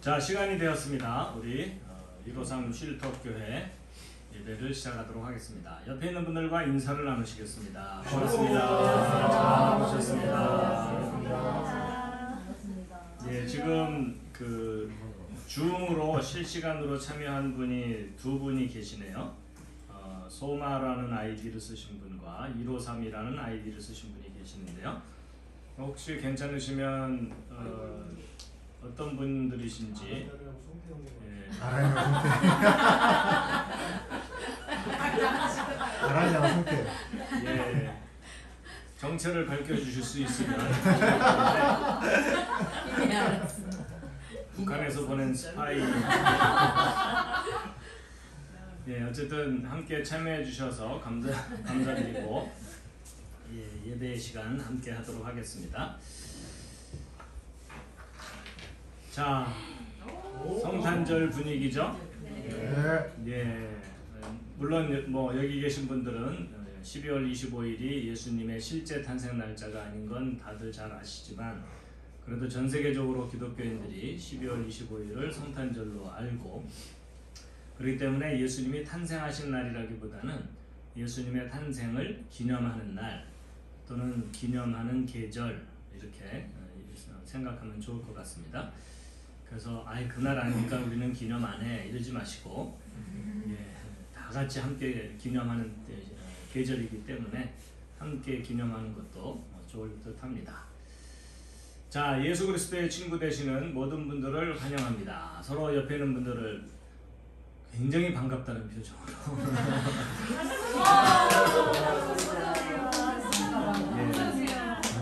자, 시간이 되었습니다. 우리 153 쉴터교회 예배를 시작하도록 하겠습니다. 옆에 있는 분들과 인사를 나누시겠습니다. 반갑습니다. 잘 오셨습니다. 예, 지금 그 줌으로 실시간으로 참여한 분이 두 분이 계시네요. 소마라는 아이디를 쓰신 분과 153이라는 아이디를 쓰신 분이 계시는데요. 혹시 괜찮으시면 어떤 분들이신지 아라냐 성태 예, 정체를 밝혀주실 수 있으면 북한에서 보낸 스파이 예, 어쨌든 함께 참여해 주셔서 감사드리고 예배 시간 함께 하도록 하겠습니다. 자, 성탄절 분위기죠? 네. 예, 물론 뭐 여기 계신 분들은 12월 25일이 예수님의 실제 탄생 날짜가 아닌 건 다들 잘 아시지만 그래도 전 세계적으로 기독교인들이 12월 25일을 성탄절로 알고 그렇기 때문에 예수님이 탄생하신 날이라기보다는 예수님의 탄생을 기념하는 날 또는 기념하는 계절 이렇게 생각하면 좋을 것 같습니다. 그래서 그날 아니니까 우리는 기념 안 해 이러지 마시고 다 같이 함께 기념하는 계절이기 때문에 함께 기념하는 것도 좋을 듯 합니다. 자, 예수 그리스도의 친구 되시는 모든 분들을 환영합니다. 서로 옆에 있는 분들을 굉장히 반갑다는 표정으로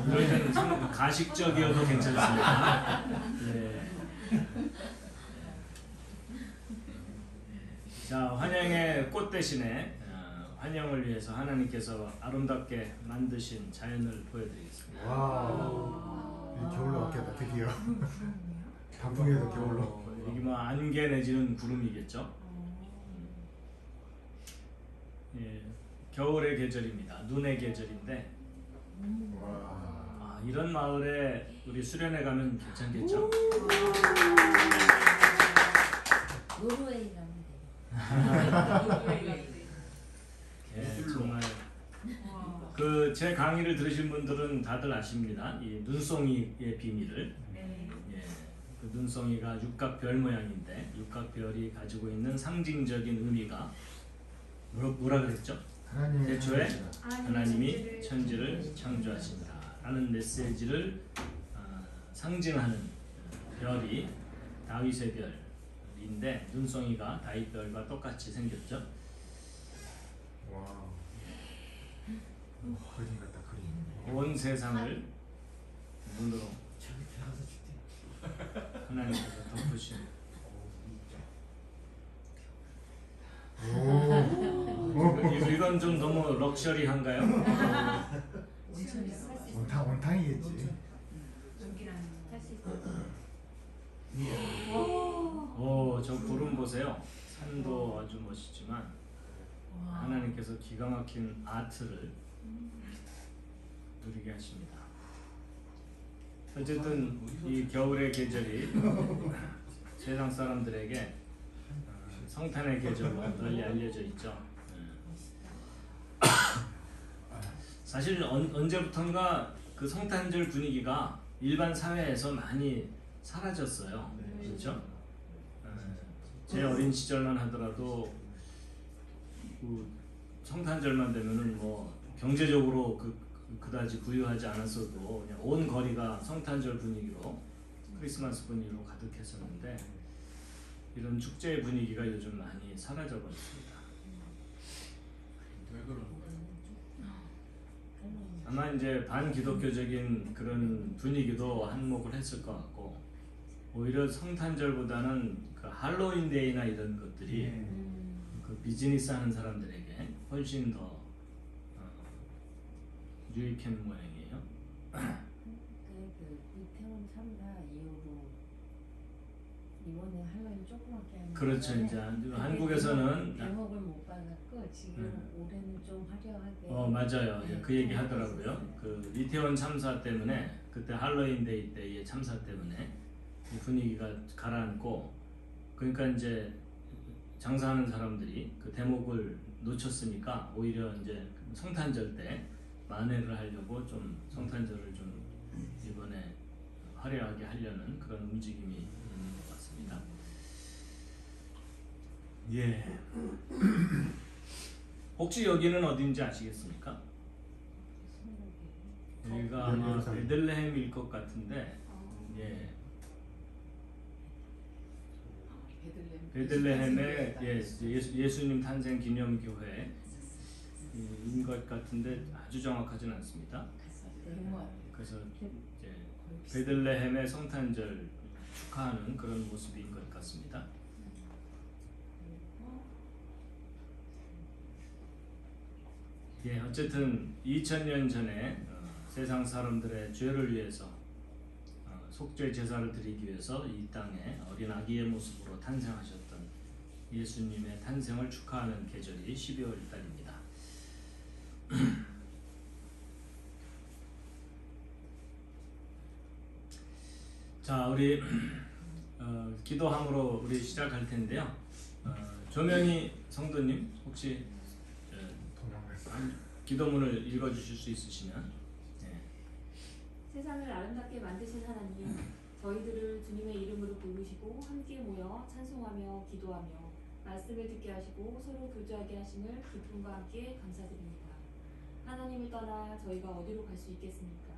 너희는 가식적이어도 괜찮습니다. 자, 환영의 꽃 대신에 환영을 위해서 하나님께서 아름답게 만드신 자연을 보여드리겠습니다. 와, 겨울로 왔겠다 드디어. 단풍에도 겨울로. 여기 뭐 안개 내지는 구름이겠죠. 예, 겨울의 계절입니다. 눈의 계절인데. 이런 마을에 우리 수련회 가면 괜찮겠죠? 노르웨이 가면 예, 정말 그 제 강의를 들으신 분들은 다들 아십니다. 이 눈송이의 비밀을. 예, 그 눈송이가 육각별 모양인데 육각별이 가지고 있는 상징적인 의미가 뭐라 그랬죠? 태초에 하나님이 천지를 창조하신다 라는 메시지를 상징하는 별이 다윗의 별인데 눈송이가 다윗별과 똑같이 생겼죠. 와, 그림 같다 그림. 온 세상을 눈으로 하나님께서 덮으신 이건 좀 너무 럭셔리한가요? 온탕이겠지. 오, 저 구름 보세요. 산도 아주 멋있지만 하나님께서 기가 막힌 아트를 누리게 하십니다. 어쨌든 이 겨울의 계절이 세상 사람들에게 성탄의 계절로 널리 알려져 있죠. 사실 언제부턴가 그 성탄절 분위기가 일반 사회에서 많이 사라졌어요. 그렇죠? 제 어린 시절만 하더라도 그 성탄절만 되면은 뭐 경제적으로 그다지 부유하지 않았어도 그냥 온 거리가 성탄절 분위기로 크리스마스 분위기로 가득했었는데 이런 축제의 분위기가 요즘 많이 사라져 버렸습니다. 왜 그런 거예요? 아마 이제 반기독교적인 그런 분위기도 한몫을 했을 것 같고 오히려 성탄절보다는 그 할로윈데이나 이런 것들이 그 비즈니스 하는 사람들에게 훨씬 더 유익한 모양이에요. 그 이태원 참사 이후로 이번에 할머니 조그맣게 하는 그렇죠. 거예요. 이제 근데 한국에서는 대목을 못 받았고 지금 올해는 좀 화려하게. 맞아요. 네, 그 얘기 하더라고요. 그 이태원 참사 때문에 그때 할로윈데이 때의 참사 때문에 이 분위기가 가라앉고 그러니까 이제 장사하는 사람들이 그 대목을 놓쳤으니까 오히려 이제 성탄절 때 만회를 하려고 좀 성탄절을 좀 이번에 화려하게 하려는 그런 움직임이 있는 것 같습니다. 예. 혹시 여기는 어딘지 아시겠습니까? 여기가 아마 예루살렘. 베들레헴일 것 같은데, 예. 베들레헴의 예수님 탄생 기념교회인 것 같은데 아주 정확하지는 않습니다. 그래서 이제 베들레헴의 성탄절 축하하는 그런 모습인 것 같습니다. 예, 어쨌든 2000년 전에 세상 사람들의 죄를 위해서 속죄 제사를 드리기 위해서 이 땅에 어린 아기의 모습으로 탄생하셨던 예수님의 탄생을 축하하는 계절이 12월 달입니다. 자, 우리 기도함으로 우리 시작할 텐데요. 조명희 성도님 혹시 기도문을 읽어주실 수 있으시면. 네. 세상을 아름답게 만드신 하나님, 저희들을 주님의 이름으로 부르시고 함께 모여 찬송하며 기도하며 말씀을 듣게 하시고 서로 교제하게 하심을 기쁨과 함께 감사드립니다. 하나님을 떠나 저희가 어디로 갈 수 있겠습니까?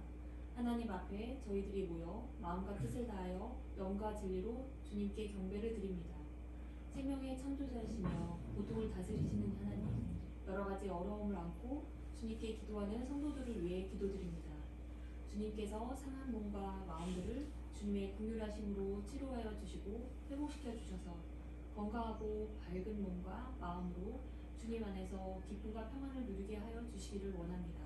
하나님 앞에 저희들이 모여 마음과 뜻을 다하여 영과 진리로 주님께 경배를 드립니다. 생명의 창조자이시며 고통을 다스리시는 하나님, 여러 가지 어려움을 안고 주님께 기도하는 성도들을 위해 기도드립니다. 주님께서 상한 몸과 마음들을 주님의 긍휼하심으로 치료하여 주시고 회복시켜 주셔서 건강하고 밝은 몸과 마음으로 주님 안에서 기쁨과 평안을 누리게 하여 주시기를 원합니다.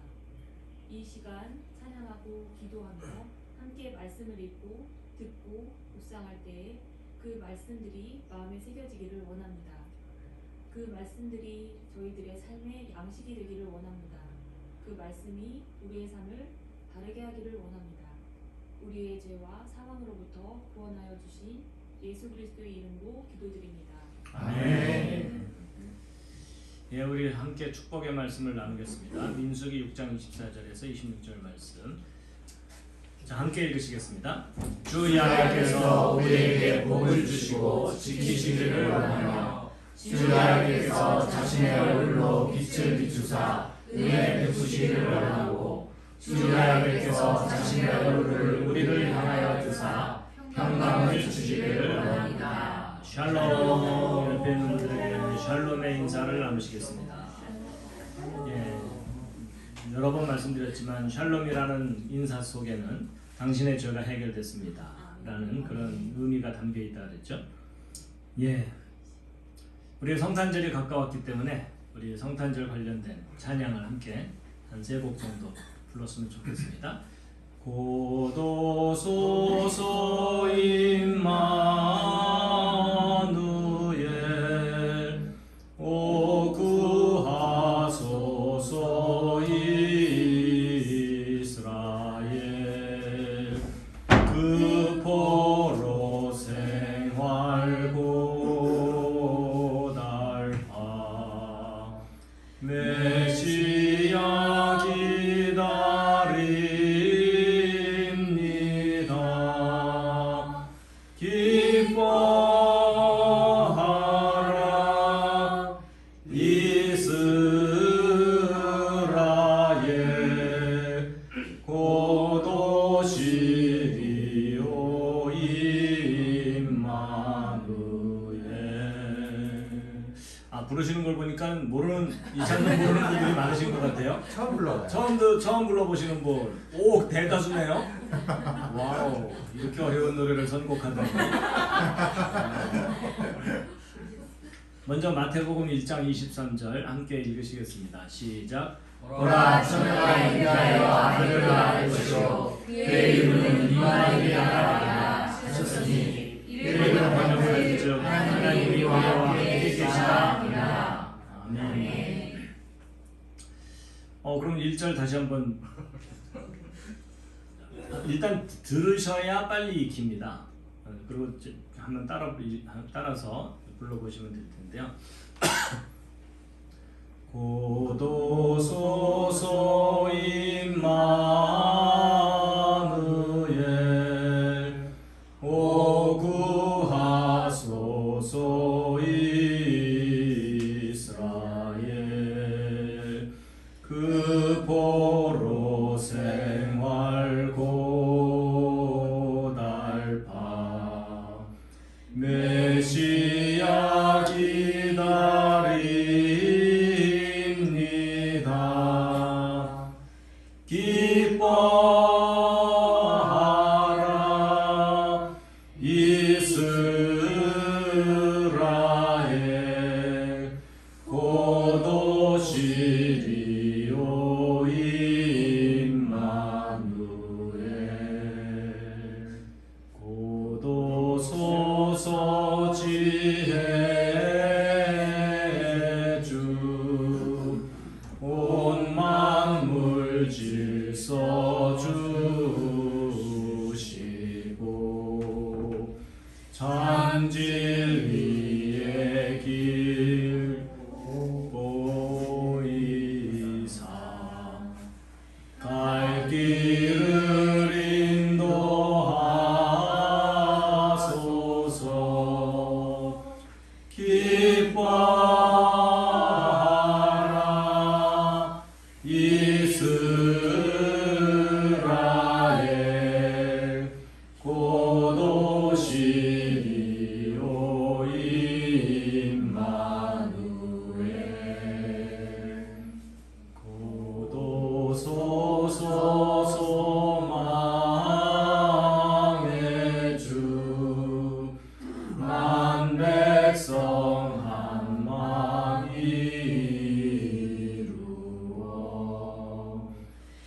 이 시간 찬양하고 기도하며 함께 말씀을 읽고 듣고 묵상할 때에 그 말씀들이 마음에 새겨지기를 원합니다. 그 말씀들이 저희들의 삶의 양식이 되기를 원합니다. 그 말씀이 우리의 삶을 다르게 하기를 원합니다. 우리의 죄와 사망으로부터 구원하여 주신 예수 그리스도의 이름으로 기도드립니다. 아멘. 예, 우리 함께 축복의 말씀을 나누겠습니다. 민수기 6장 24절에서 26절 말씀. 자, 함께 읽으시겠습니다. 주 여호와께서 우리에게 복을 주시고 지키시기를 원하며 주 여호와께서 자신의 얼굴로 빛을 비추사 은혜 베푸시기를 원하고 주 여호와께서 자신의 얼굴을 우리를 향하여 주사 평강을 주시기를 원합니다. 샬롬. 옆에 있는 분들에게 샬롬의 인사를 나누시겠습니다. 예, 여러 번 말씀드렸지만 샬롬이라는 인사 속에는 당신의 죄가 해결됐습니다 라는 그런 의미가 담겨 있다 그랬죠. 예, 우리 성탄절이 가까웠기 때문에 우리 성탄절 관련된 찬양을 함께 한 3곡 정도 불렀으면 좋겠습니다. 고도소서 임마누엘 오 구하소서 이스라엘 그 포로 생활 고달파 메시아 기다립니다. 기뻐하라 이스라엘 고도시리오 임마누엘. 부르시는 걸 보니까 모르는 이 찬양 모르는 분들이 많으신 것 같아요. 처음 불러요. 처음 불러보시는 분, 오 대다수네요. 와우, 이렇게 어려운 노래를 선곡하다니. 먼저 마태복음 1장 23절 함께 읽으시겠습니다. 시작. 오라 천하가 인하여 아들을 낳을 것이요 그의 이름은 임마누엘이라 하셨으니 이를 번역하여 다시 한번 일단 들으셔야 빨리 익힙니다. 그리고 한번 따라서 불러보시면 될 텐데요. 고도소서 임마누엘 오구하소서 이스라엘 그 보로 생활 고달파 메시아 기다립니다. 기뻐하라 이스라엘 고도시리오 임마누엘 고도소서 지혜 주 온 만물 질서 주시고 참 진리의 길 보이사 갈 길을 인도하소서 기뻐하라 이스라엘 고도시리오 임마누엘 고도소서 소망의 주 만 백성 한망 이루어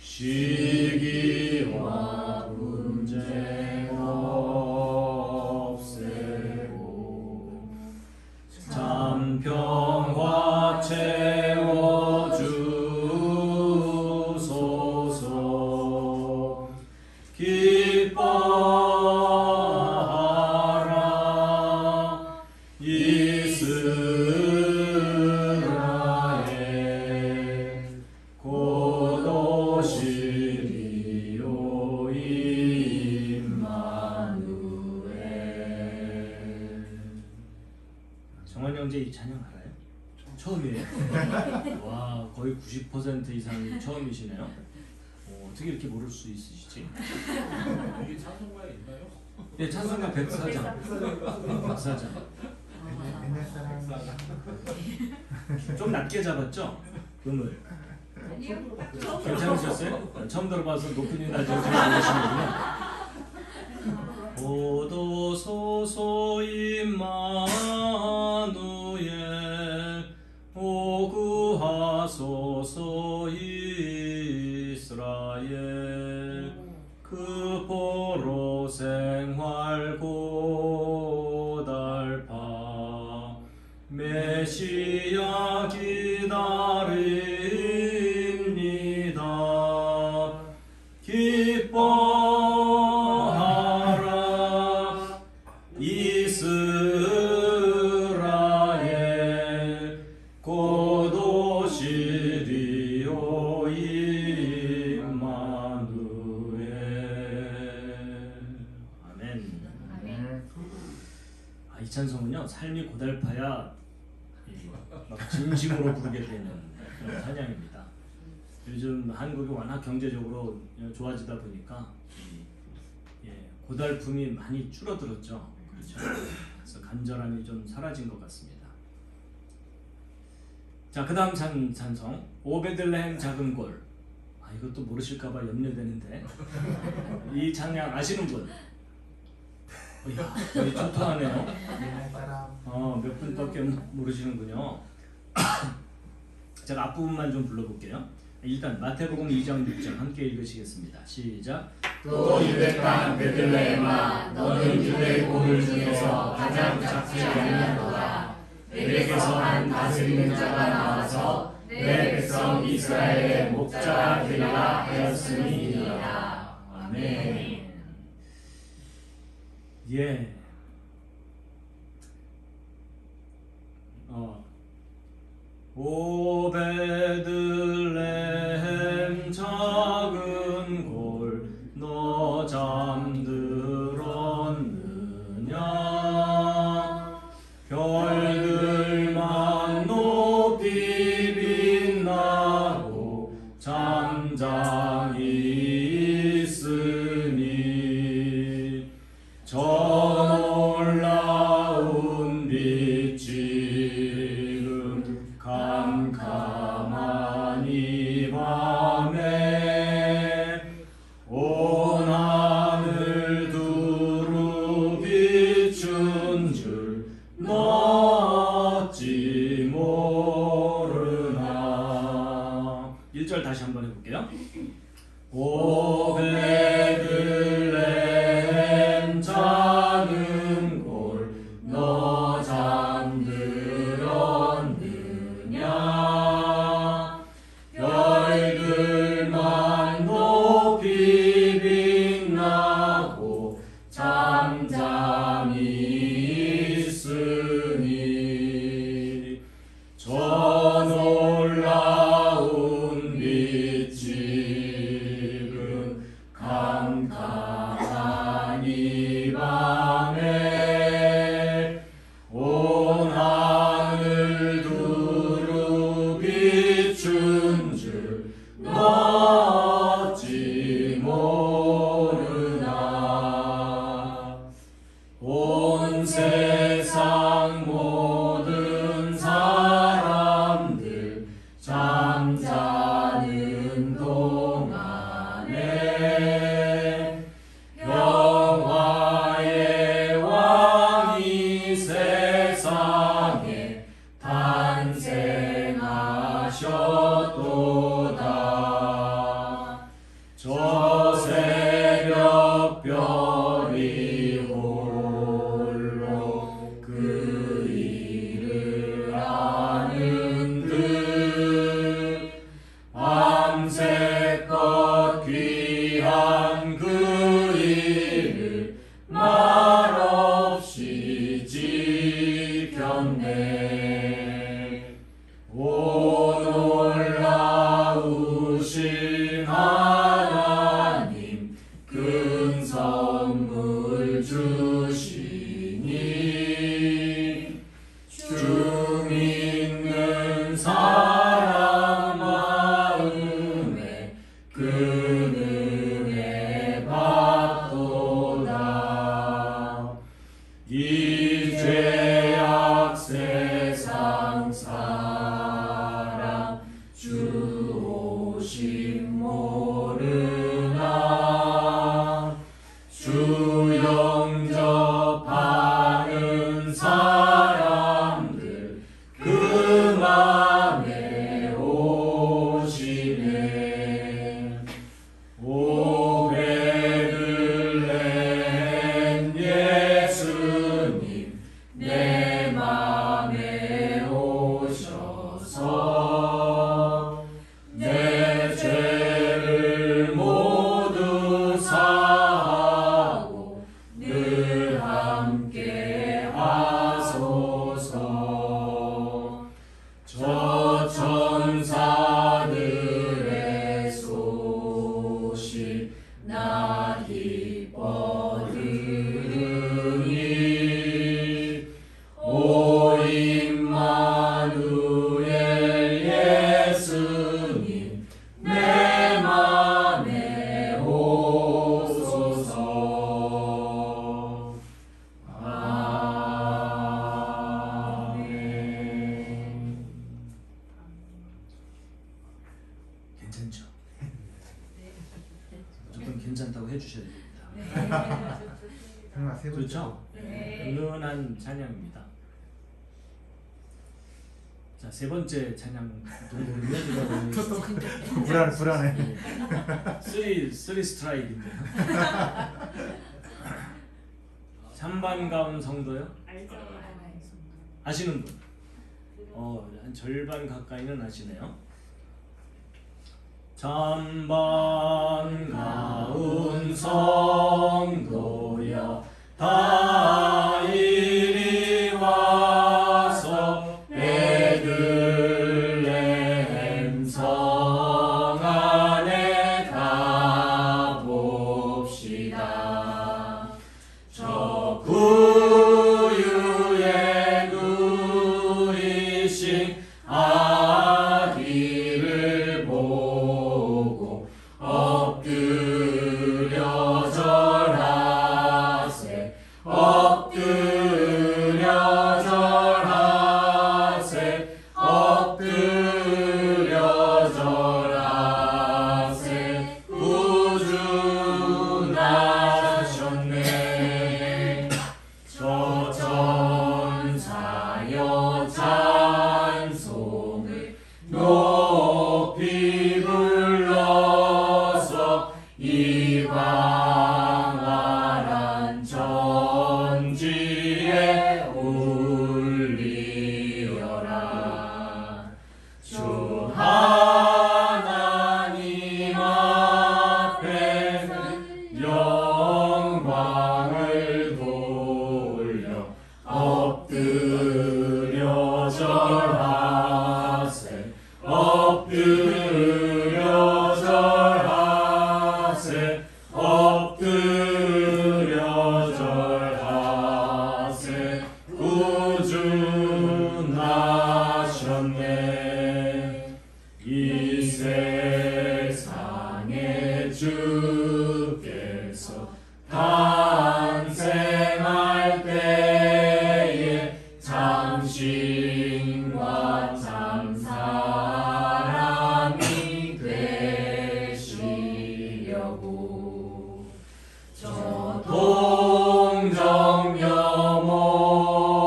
시기와 분쟁 없애고 참 평화 채워주소서 기뻐하라 이스라엘 고도시리오 임마누엘. 정원 형제 이 찬양 알아요? 처음이에요? 와, 거의 90% 이상이 처음이시네요. 어떻게 이렇게 모를 수 있으시지? 여기 찬송가에 있나요? 예, 찬송가 백사장. 백사장. 옛날 사람 좀 낮게 잡았죠? 음을. 아니요. 괜찮으셨어요? 처음 들어봐서 높은 이 낮은 잘 모르시는군요. 고도소서 임마누엘 오구하소서 이스라엘 그 보로 생활 고달파 메시아 기다립니다. 기뻐하라 이스라엘 고도시리오 임마누엘. 아멘. 이 찬송은요, 삶이 고달파야 막 진심으로 부르게 되는 그런 찬양입니다. 요즘 한국이 워낙 경제적으로 좋아지다 보니까 고달픔이 많이 줄어들었죠. 그렇죠. 그래서 간절함이 좀 사라진 것 같습니다. 자, 그 다음 찬송 오베들레헴 작은 골. 이것도 모르실까봐 염려되는데 이 찬양 아시는 분? 이야, 거의 초토하네요. 옛날 사람 몇 분밖에 모르시는군요. 제가 앞부분만 좀 불러볼게요. 일단 마태복음 2장 6절 함께 읽으시겠습니다. 시작. 또 유대 땅 베들레헴아 너는 유대 고을 중에서 가장 작지 아니하노라. 내게서 한 다스리는 자가 나와서 내 백성 이스라엘의 목자가 되리라 하였음이니이다. 아멘. 예. 오 베들레헴 작은 골 너 잠들었느냐 별들만 높이 빛나고 잠잠히 있으니 저 놀라운 빛 지금 캄캄한 이 밤에 온 하늘 두루 비춘 줄 너 어찌 모르나. 1절 다시 한번 해볼게요. 오 베들레헴 작은 골 너 잠들었느냐 별들만 높이 빛나고 잠잠히 있으니 저 놀라운 빛 지금 캄캄한 이 밤에 온 하늘 두루 비춘 줄 너 어찌 모르나. 온 세상 모든 사람들 잠자는 동안에 평화의 왕이 세상에 탄생하셨도다. 저 새벽 별이 홀로 그 일을 아는 듯 밤새껏 귀한 그 일을 말없이 지켰네. 오 놀라우신 하나님 큰 선물 주시니 주 믿는 사람 마음에 그 은혜 받도다. 이 죄악 세상 사람 주 오심 모르나 주 영접하는 사람들 그 맘에 오시네. 오 베들레헴 예수님 내 맘에 오셔서 내 죄를 모두 사하고 늘 함께 하소서. 저 천사들의 소식 나 기뻐 들으니 오 임마누엘 예수님 내 맘에 오소서. 아멘. 괜찮죠? 무조건 괜찮다고 해주셔야 됩니다. 정말 세 번째. 좋죠? 은은한 찬양입니다. 자, 세 번째 찬양 누구냐? 불안해. 쓰리 스트라이크인데요. 찬반가운 성도요? 알죠? 아시는 분? 한 절반 가까이는 아시네요. 찬반가운 성도여 다 이리 와서 베들레헴 성 안에 가봅시다. 저 구유에 누이신 아기를 보고 엎드려 절하세 엎드려 절하세 엎드려 절하세 구주나셨네. 저 전사여 찬송을 높이 불러서 이 광활한 전지에 울리어라. 주 하나님 앞에 영광을 돌려 엎드려 절하세 엎드려 절하세 엎드려 절하세 구주 나셨네. 이 세상에 주께서 탄생할 때에 참신과 참사람이 되시려고 저 동정녀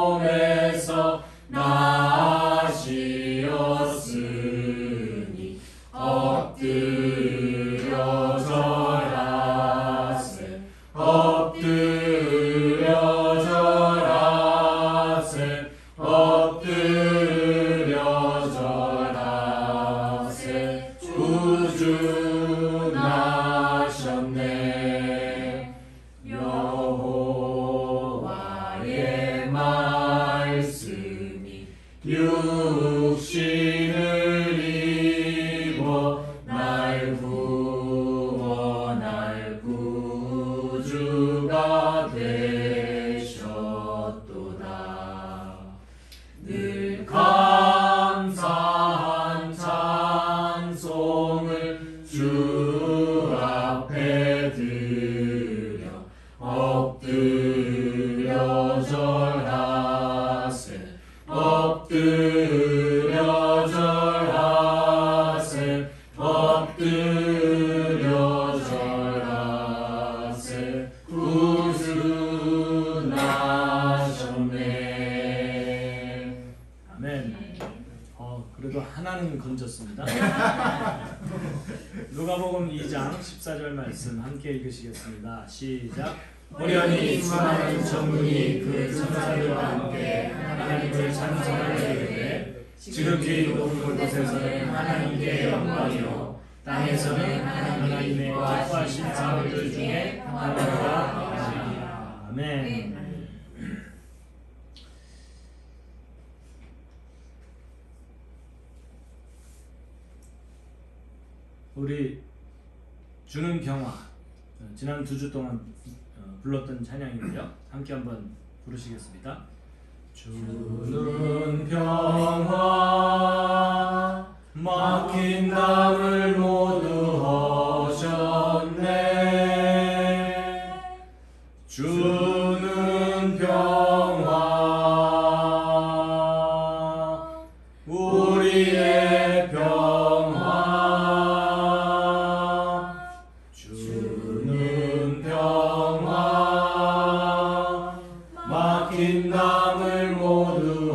몸에서 나시었으니 엎드려 절하세 엎드려 절하세 엎드려 절하세 구주 나셨네. 여호와의 말씀이 육신을 입어 날 구원할 구주가 되셨도다. 늘 감사한 찬송을 주 앞에 드려 엎드려 절하세 엎드려 절하세 엎드려 절하세 구주 나셨네. 아멘. 그래도 하나는 건졌습니다. 누가복음 2장 14절 말씀 함께 읽으시겠습니다. 시작. 호련히 임하는 천군이 그 천사들과 함께 하나님을 찬송하게 되되 지극히 높은 곳에서는 하나님께 영광이요 땅에서는 하나님의 기뻐하신 자들 중에 평화가 임하리라. 아멘. 우리 주는 평화 지난 2주 동안 불렀던 찬양인데요. 함께 한번 부르시겠습니다. 주는 평화 막힌 담을 모두 하셨네. 주는 평화 우리의 평화 주는 평화 막힌 담을 모두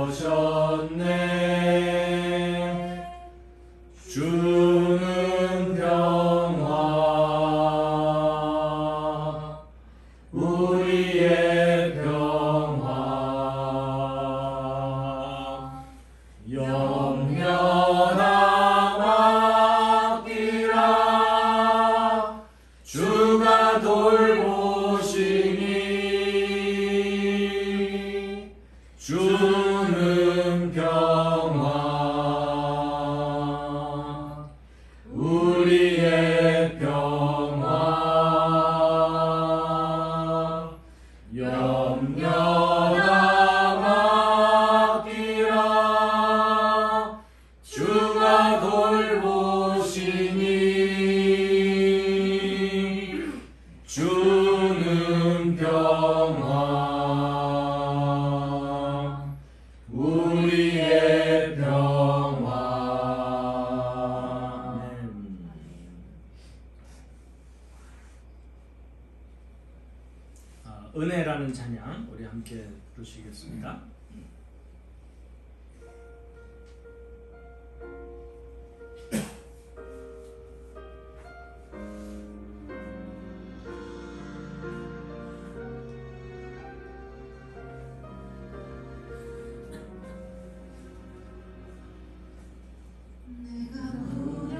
하셨네. 주는 주가 돌보시니 주는 평화 우리의 평화 염려나 맡기라 주가 돌보시니 주는 평화 우리의 평화. 은혜라는 찬양 우리 함께 부르시겠습니다.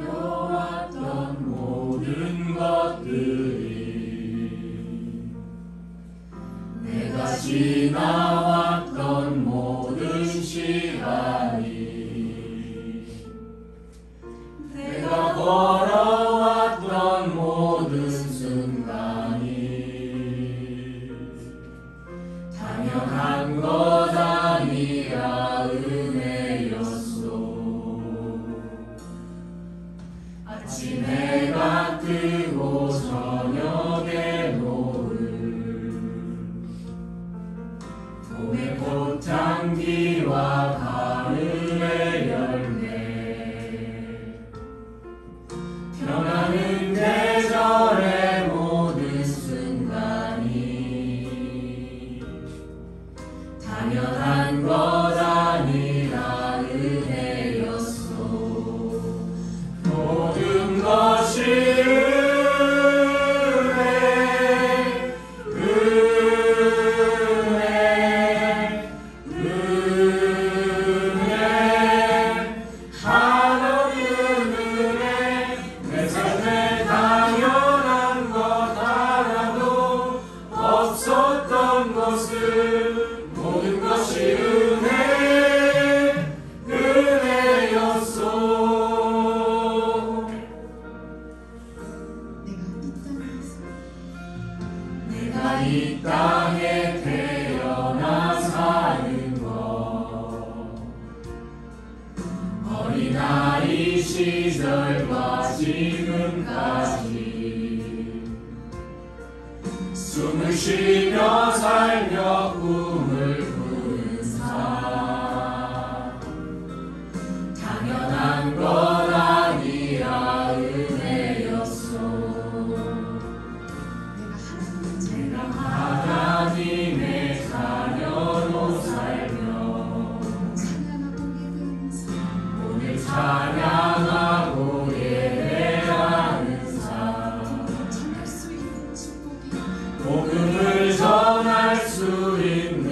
두려웠던 모든 것들이 내가 지나왔던 모든 시간이 내가 걸어왔던 모든 순간이 당연한 것 아니라 은혜였소. 아침 해가 뜨고 저녁에 노을 봄의 꽃향기와 가을의 열매 변하는 계절의 모든 순간이 당연한 것 아니라 은혜였소. 모든 것이 은혜 하나님의 은혜 내 삶에 당연한 것 하나도 없었던 것을 모든 것이 은혜였소. 내가 이 땅에 태어나 사는 것 어린아이 시절과 지금까지 숨을 쉬며 살며 꿈을 꾸는 삶 당연한 것 아니라 은혜였소. 내가 하나님의 자녀로 살며 오늘 찬양하고 예배하는 삶 복음을 전할 수 있는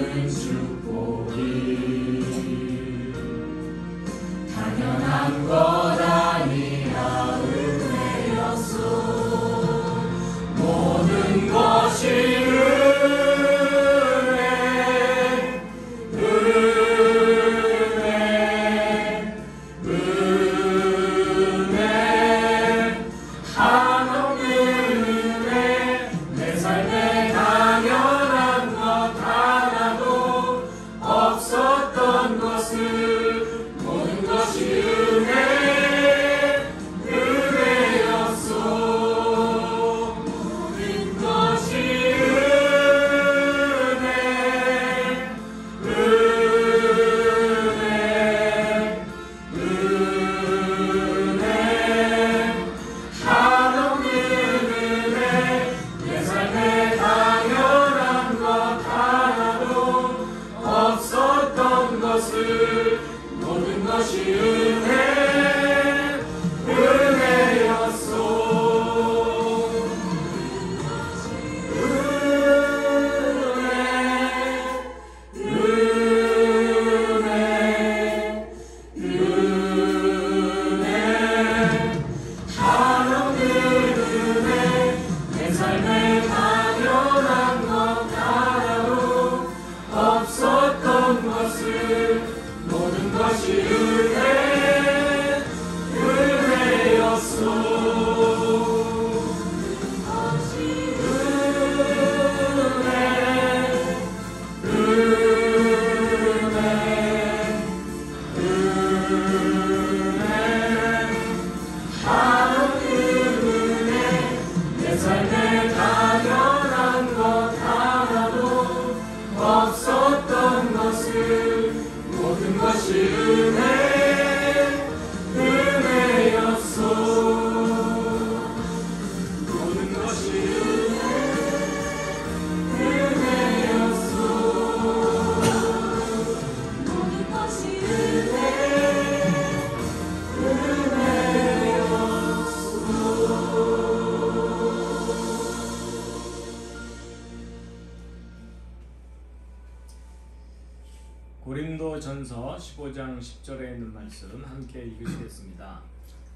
고린도전서 15장 10절에 있는 말씀 함께 읽으시겠습니다.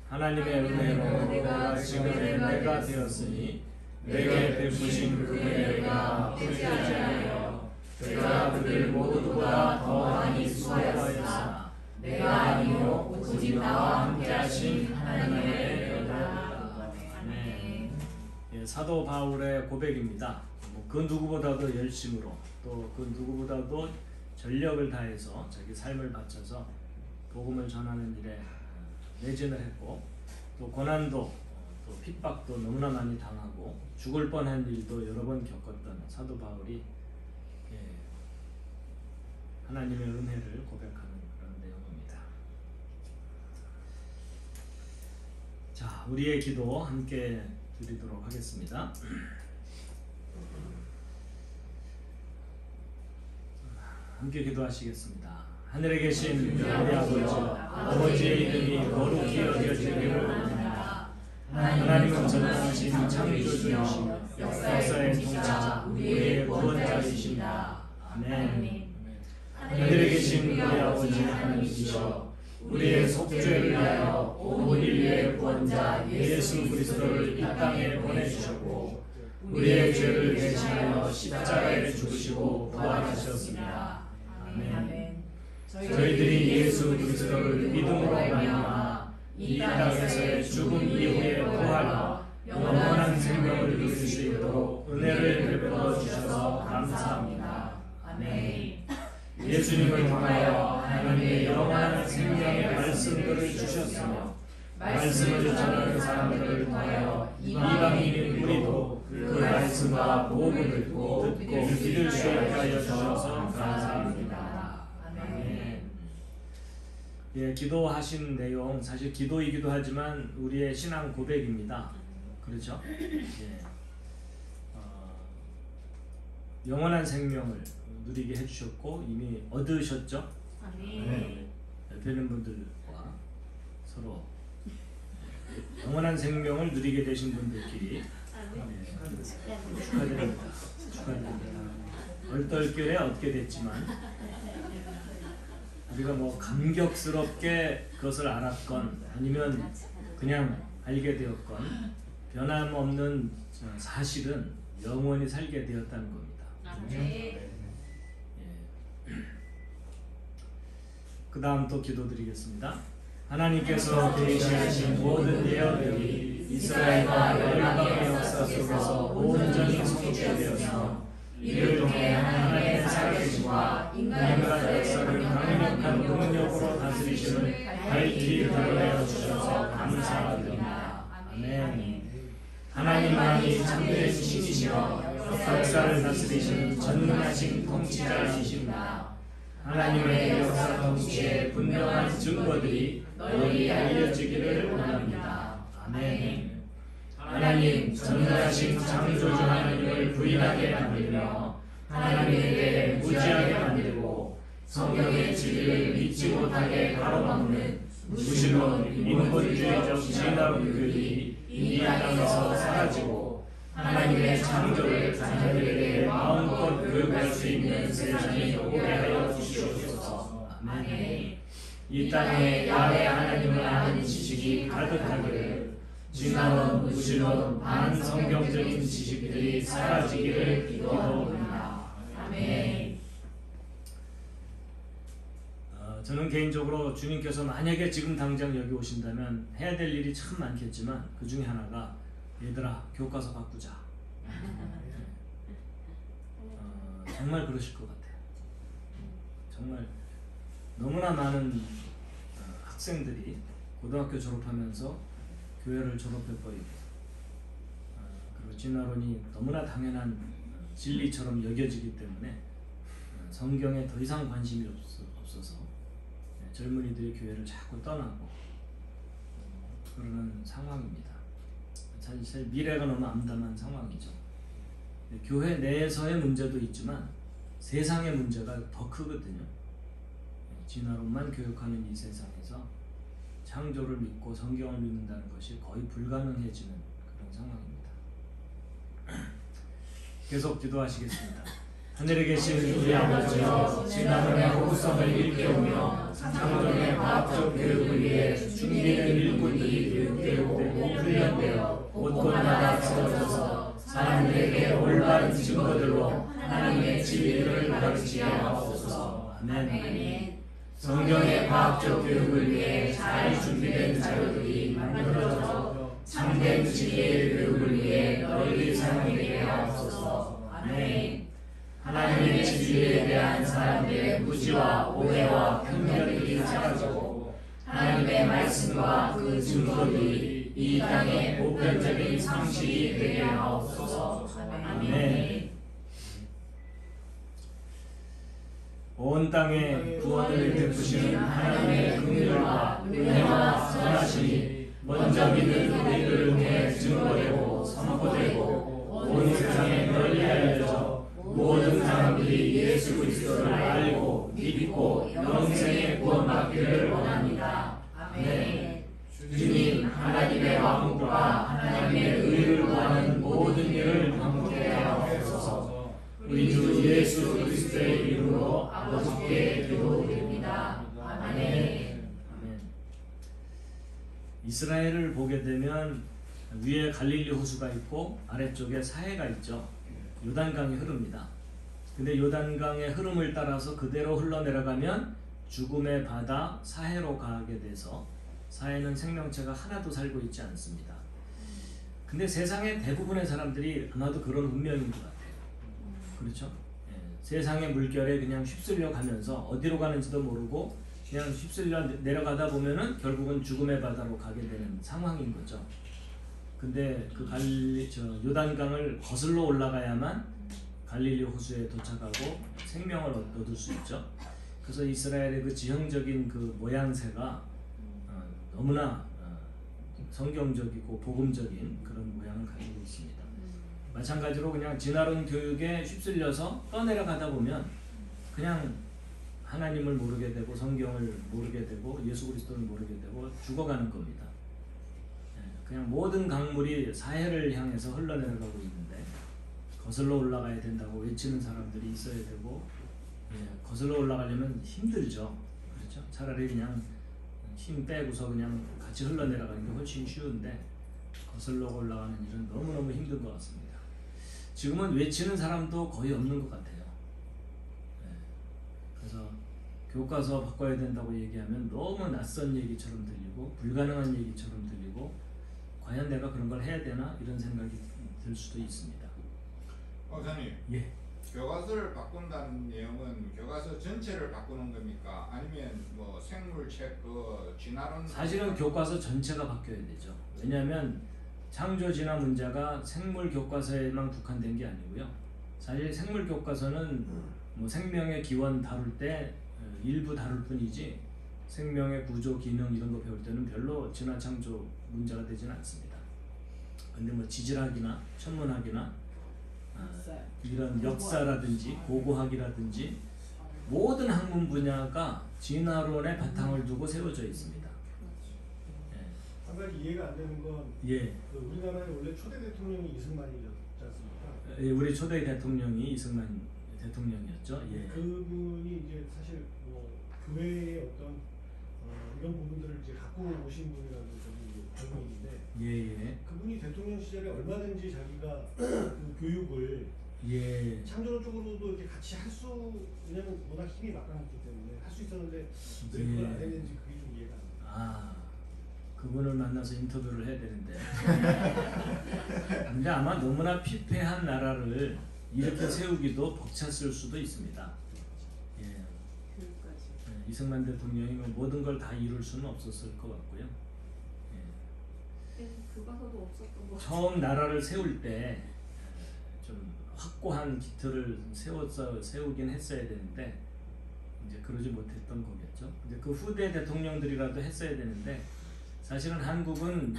하나님의 은혜로 내가 지금의 내가 되었으니 내게 베푸신 그 은혜가 부족하지 않으며 내가 그들 모두보다 더하니 수고하였으나 내가 아니요 오직 나와 함께하신 하나님의 은혜라. 네. 사도 바울의 고백입니다. 그 누구보다도 열심으로 또 그 누구보다도 전력을 다해서 자기 삶을 바쳐서 복음을 전하는 일에 매진을 했고 또 고난도 또 핍박도 너무나 많이 당하고 죽을 뻔한 일도 여러 번 겪었던 사도 바울이 하나님의 은혜를 고백하는 그런 내용입니다. 자, 우리의 기도 함께 드리도록 하겠습니다. 함께 기도하시겠습니다. 하늘에 계신 우리 아버지의 이름이 거룩히 여겨지기를 원합니다. 하나님은 전능하신 창조주이시며 역사의 통치자 우리의 구원자이십니다. 아멘. 하늘에 계신 우리 아버지 하나님이시여 우리의 속죄를 위하여 온 인류의 구원자 예수 그리스도를 이 땅에 보내주셨고 우리의 죄를 대신하여 십자가에 죽으시고 부활하셨습니다. 아멘. 저희들이 예수 그리스도를 믿음으로 말미암아 이 땅에서의 죽음 이후의 부활과 영원한 생명을 누릴 수 있도록 은혜를 베풀어 주셔서 감사합니다. 아멘. 예수님을 통하여 하나님의 영원한 생명의 말씀들을 주셨으며 말씀을 전하는 사람들을 통하여 이방인인 우리도 그 말씀과 복음을 듣고 믿을 수 있게 하여 주셔서 감사합니다. 아멘. 예, 기도하신 내용 사실 기도이기도 하지만 우리의 신앙 고백입니다. 그렇죠? 예. 영원한 생명을 누리게 해주셨고 이미 얻으셨죠? 아멘. 옆에 있는 분들과 서로 영원한 생명을 누리게 되신 분들끼리 축하드립니다. 축하드립니다. 얼떨결에 얻게 됐지만 우리가 뭐 감격스럽게 그것을 알았건 아니면 그냥 알게 되었건 변함없는 사실은 영원히 살게 되었다는 겁니다. 그 다음 또 기도드리겠습니다. 하나님께서 계시하신 모든 예언들이 이스라엘과 열방의 역사 속에서 온전히 성취되었으며 이를 통해 하나님의 살아계심과 인간의 역사를 강력한 능력으로 다스리심을 밝히 드러내어 주셔서 감사드립니다. 아멘. 하나님만이 참된 신이시며 역사를 다스리시는 전능하신 통치자이십니다. 하나님의 역사 통치의 분명한 증거들이 널리 알려지기를 원합니다. 아멘. 하나님 전능하신 창조주 하나님을 부인하게 만들며 하나님에 대해 무지하게 만들고 성경의 진리를 믿지 못하게 가로막는 무신론 인본주의적 진화론 교리 이 땅에서 사라지고 하나님의 창조를 자녀들에게 마음껏 교육할 수 있는 세상이 오게 하여 주시옵소서. 아멘. 이 땅에 야훼 하나님을 아는 지식이 가득하기를 진화론, 무신론, 반성경적인 지식들이 사라지기를 기도합니다. 아멘. 저는 개인적으로 주님께서 만약에 지금 당장 여기 오신다면 해야 될 일이 참 많겠지만 그 중에 하나가 얘들아 교과서 바꾸자. 정말 그러실 것 같아요. 정말 너무나 많은 학생들이 고등학교 졸업하면서 교회를 졸업해버리고 그리고 진화론이 너무나 당연한 진리처럼 여겨지기 때문에 성경에 더 이상 관심이 없어서 젊은이들이 교회를 자꾸 떠나고 그러는 상황입니다. 사실 미래가 너무 암담한 상황이죠. 교회 내에서의 문제도 있지만 세상의 문제가 더 크거든요. 진화론만 교육하는 이 세상에서 창조를 믿고 성경을 믿는다는 것이 거의 불가능해지는 그런 상황입니다. 계속 기도하시겠습니다. 하늘에 계신 우리 아버지여, 진화론의 호구성을 일깨우며 창조론의 과학적 교육을 위해 준비된 일꾼들이 교육되고 훈련되어 곳곳마다 세워져서 사람들에게 올바른 증거들로 하나님의 진리를 가르치게 하옵소서. 아멘. 성경의 과학적 교육을 위해 잘 준비된 자료들이 만들어져서 참된 진리의 교육을 위해 널리 사용되게 하옵소서. 아멘. 하나님의 진리에 대한 사람들의 무지와 오해와 편견들이 사라지고 하나님의 말씀과 그 증거들이 이 땅의 보편적인 상식이 되게 하옵소서. 아멘. 온 땅에 구원을 베푸시는 하나님의 긍휼과 은혜와 선하심이 먼저 믿는 우리들을 통해 증거되고 선포되고 온 세상에 널리 알려져 모든 사람들이 예수 그리스도를 알고 믿고 영생에 구원받기를 원합니다. 아멘. 주님, 하나님의 왕국과 하나님의 의를 구하는 모든 일을 반복해 하옵소서. 우리 주 예수 그리스도의 이름으로 아버지께 기도드립니다. 아멘. 아멘. 이스라엘을 보게 되면 위에 갈릴리 호수가 있고 아래쪽에 사해가 있죠. 요단강이 흐릅니다. 근데 요단강의 흐름을 따라서 그대로 흘러내려가면 죽음의 바다 사해로 가게 돼서 사해는 생명체가 하나도 살고 있지 않습니다. 근데 세상의 대부분의 사람들이 아마도 그런 운명인 것 같아요. 그렇죠? 예, 세상의 물결에 그냥 휩쓸려 가면서 어디로 가는지도 모르고 그냥 휩쓸려 내려가다 보면은 결국은 죽음의 바다로 가게 되는 상황인 거죠. 근데 그 요단강을 거슬러 올라가야만 갈릴리 호수에 도착하고 생명을 얻을 수 있죠. 그래서 이스라엘의 그 지형적인 그 모양새가 너무나 성경적이고 복음적인 그런 모양을 가지고 있습니다. 마찬가지로 그냥 진화론 교육에 휩쓸려서 떠내려가다 보면 그냥 하나님을 모르게 되고 성경을 모르게 되고 예수 그리스도를 모르게 되고 죽어가는 겁니다. 그냥 모든 강물이 사해를 향해서 흘러내려가고 있는데 거슬러 올라가야 된다고 외치는 사람들이 있어야 되고 거슬러 올라가려면 힘들죠. 그렇죠? 차라리 그냥 힘 빼고서 그냥 같이 흘러내려가는 게 훨씬 쉬운데 거슬러 올라가는 일은 너무너무 힘든 것 같습니다. 지금은 외치는 사람도 거의 없는 것 같아요. 그래서 교과서 바꿔야 된다고 얘기하면 너무 낯선 얘기처럼 들리고 불가능한 얘기처럼 들리고 과연 내가 그런 걸 해야 되나 이런 생각이 들 수도 있습니다. 목사님, 예. 교과서를 바꾼다는 내용은 교과서 전체를 바꾸는 겁니까? 아니면 뭐 생물책 그 진화론? 사실은 교과서 전체가 바뀌어야 되죠. 왜냐하면 창조 진화 문제가 생물 교과서에만 국한된 게 아니고요. 사실 생물 교과서는 뭐 생명의 기원 다룰 때 일부 다룰 뿐이지 생명의 구조 기능 이런 거 배울 때는 별로 진화 창조 문제가 되지는 않습니다. 근데 뭐 지질학이나 천문학이나 이런 역사라든지 고고학이라든지 모든 학문 분야가 진화론의 바탕을 두고 세워져 있습니다. 한 가지 이해가 안 되는 건 그 우리나라의 원래 초대 대통령이 이승만이었지 않습니까? 예, 우리 초대 대통령이 이승만 대통령이었죠. 예. 그분이 이제 사실 뭐 교회의 어떤 이런 부분들을 이제 갖고 오신 분이라는 저기 알고 있는데, 예. 그분이 대통령 시절에 얼마든지 자기가 그 교육을 예. 창조론 쪽으로도 이렇게 같이 할 수, 왜냐면 워낙 힘이 막강했기 때문에 할 수 있었는데 왜 그걸 안 했는지 그게 좀 이해가 안 돼요. 아, 그분을 만나서 인터뷰를 해야 되는데. 근데 아마 너무나 피폐한 나라를 이렇게 세우기도 벅찼을 수도 있습니다. 예. 이승만 대통령이 모든 걸 다 이룰 수는 없었을 것 같고요. 교과서도 없었던 거. 처음 나라를 세울 때 좀 확고한 기틀을 세우긴 했어야 되는데 이제 그러지 못했던 거겠죠. 이제 그 후대 대통령들이라도 했어야 되는데 사실은 한국은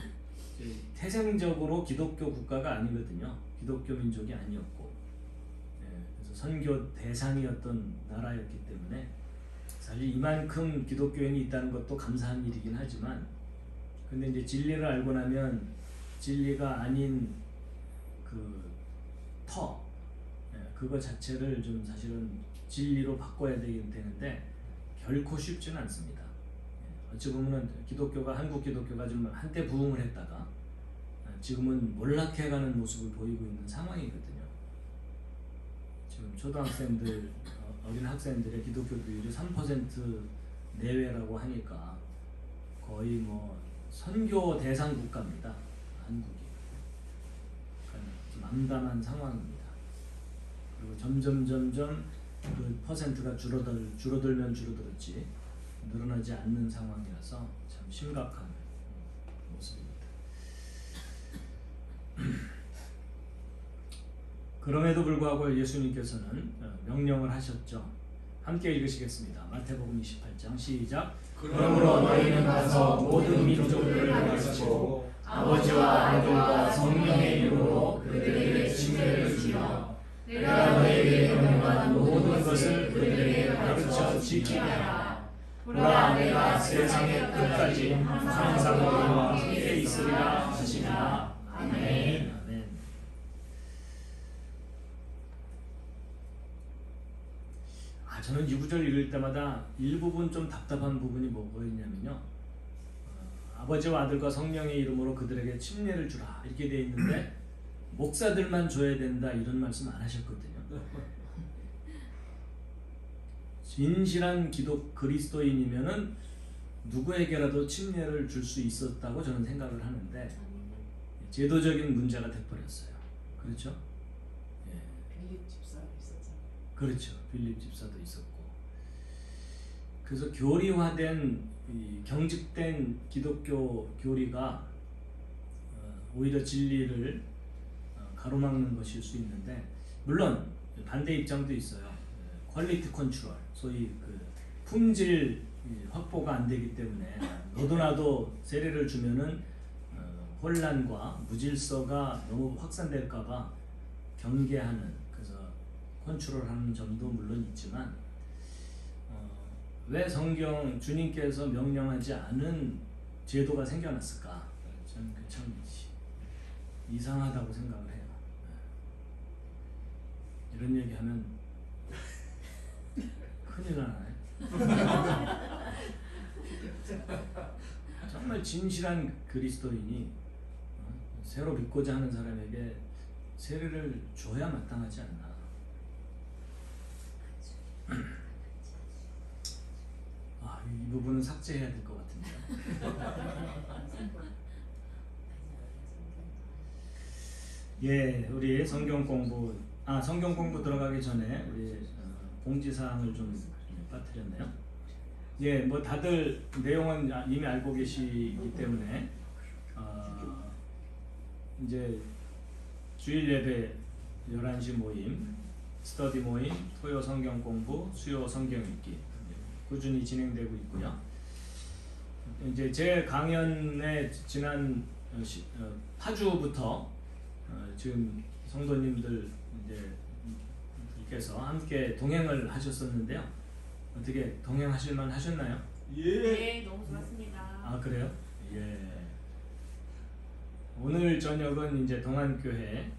태생적으로 기독교 국가가 아니거든요. 기독교 민족이 아니었고, 그래서 선교 대상이었던 나라였기 때문에 사실 이만큼 기독교인이 있다는 것도 감사한 일이긴 하지만, 근데 이제 진리를 알고 나면 진리가 아닌 그 그거 자체를 좀 사실은 진리로 바꿔야 되는데 결코 쉽지는 않습니다. 어찌 보면은 한국 기독교가 좀 한때 부흥을 했다가 지금은 몰락해가는 모습을 보이고 있는 상황이거든요. 지금 초등학생들, 어린 학생들의 기독교 비율이 3% 내외라고 하니까 거의 뭐 선교 대상 국가입니다. 한국이. 그러니까 좀 암담한 상황입니다. 그리고 점점 그 퍼센트가 줄어들면 줄어들었지 늘어나지 않는 상황이라서 참 심각한 모습입니다. 그럼에도 불구하고 예수님께서는 명령을 하셨죠. 함께 읽으시겠습니다. 마태복음 28장 시작. 그러므로 너희는 가서 모든 민족들을 가르치고 아버지와 아들과 성령의 이름으로 그들에게 징계를 주며 내가 너희에게 명령한 모든 것을 그들에게 가르쳐 지키게 하라. 보라, 내가 세상의 끝까지 항상 너희와 함께 있으리라 하시니라. 아멘. 아멘. 저는 이 구절 읽을 때마다 일부분 좀 답답한 부분이 뭐가 있냐면요. 아버지와 아들과 성령의 이름으로 그들에게 침례를 주라 이렇게 돼 있는데 목사들만 줘야 된다 이런 말씀 안 하셨거든요. 진실한 그리스도인이면은 누구에게라도 침례를 줄 수 있었다고 저는 생각을 하는데 제도적인 문제가 돼버렸어요. 그렇죠? 빌립 집사도 있었잖아요. 그렇죠. 빌립 집사도 있었고. 그래서 교리화된 경직된 기독교 교리가 오히려 진리를 가로막는 것일 수 있는데, 물론 반대 입장도 있어요. 퀄리티 컨트롤, 소위 그 품질 확보가 안 되기 때문에 너도 나도 세례를 주면은 혼란과 무질서가 너무 확산될까봐 경계하는, 그래서 컨트롤하는 점도 물론 있지만 왜 주님께서 명령하지 않은 제도가 생겨났을까? 저는 참 이상하다고 생각을 해요. 이런 얘기하면 큰일 나나요? 정말 진실한 그리스도인이 새로 믿고자 하는 사람에게 세례를 줘야 마땅하지 않나. 이 부분은 삭제해야 될 것 같은데요. 예, 우리 성경 공부 들어가기 전에 우리 공지사항을 좀 빠뜨렸네요. 예, 뭐 다들 내용은 이미 알고 계시기 때문에 이제 주일 예배 11시 모임, 스터디 모임, 토요 성경 공부, 수요 성경 읽기 꾸준히 진행되고 있고요. 이제 제 강연의 지난 8주부터 지금 성도님들 께서 함께 동행을 하셨었는데요. 어떻게 동행하실 만 하셨나요? 네, 너무 좋았습니다. 아, 그래요? 예. 오늘 저녁은 이제 동안교회에서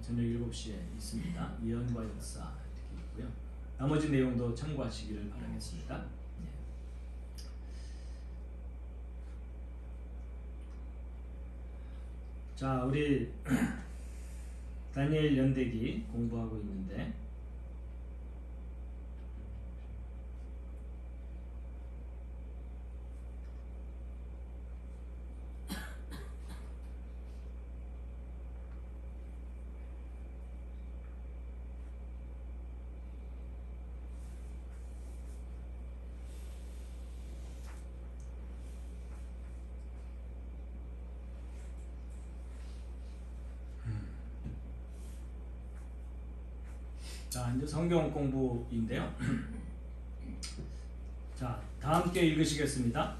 저녁 7시에 있습니다. 예언과 역사 이렇게 있고요. 나머지 내용도 참고하시기를 바라겠습니다. 예. 자, 우리 다니엘 연대기 공부하고 있는데 자, 이제 성경 공부인데요. 자, 다 함께 읽으시겠습니다.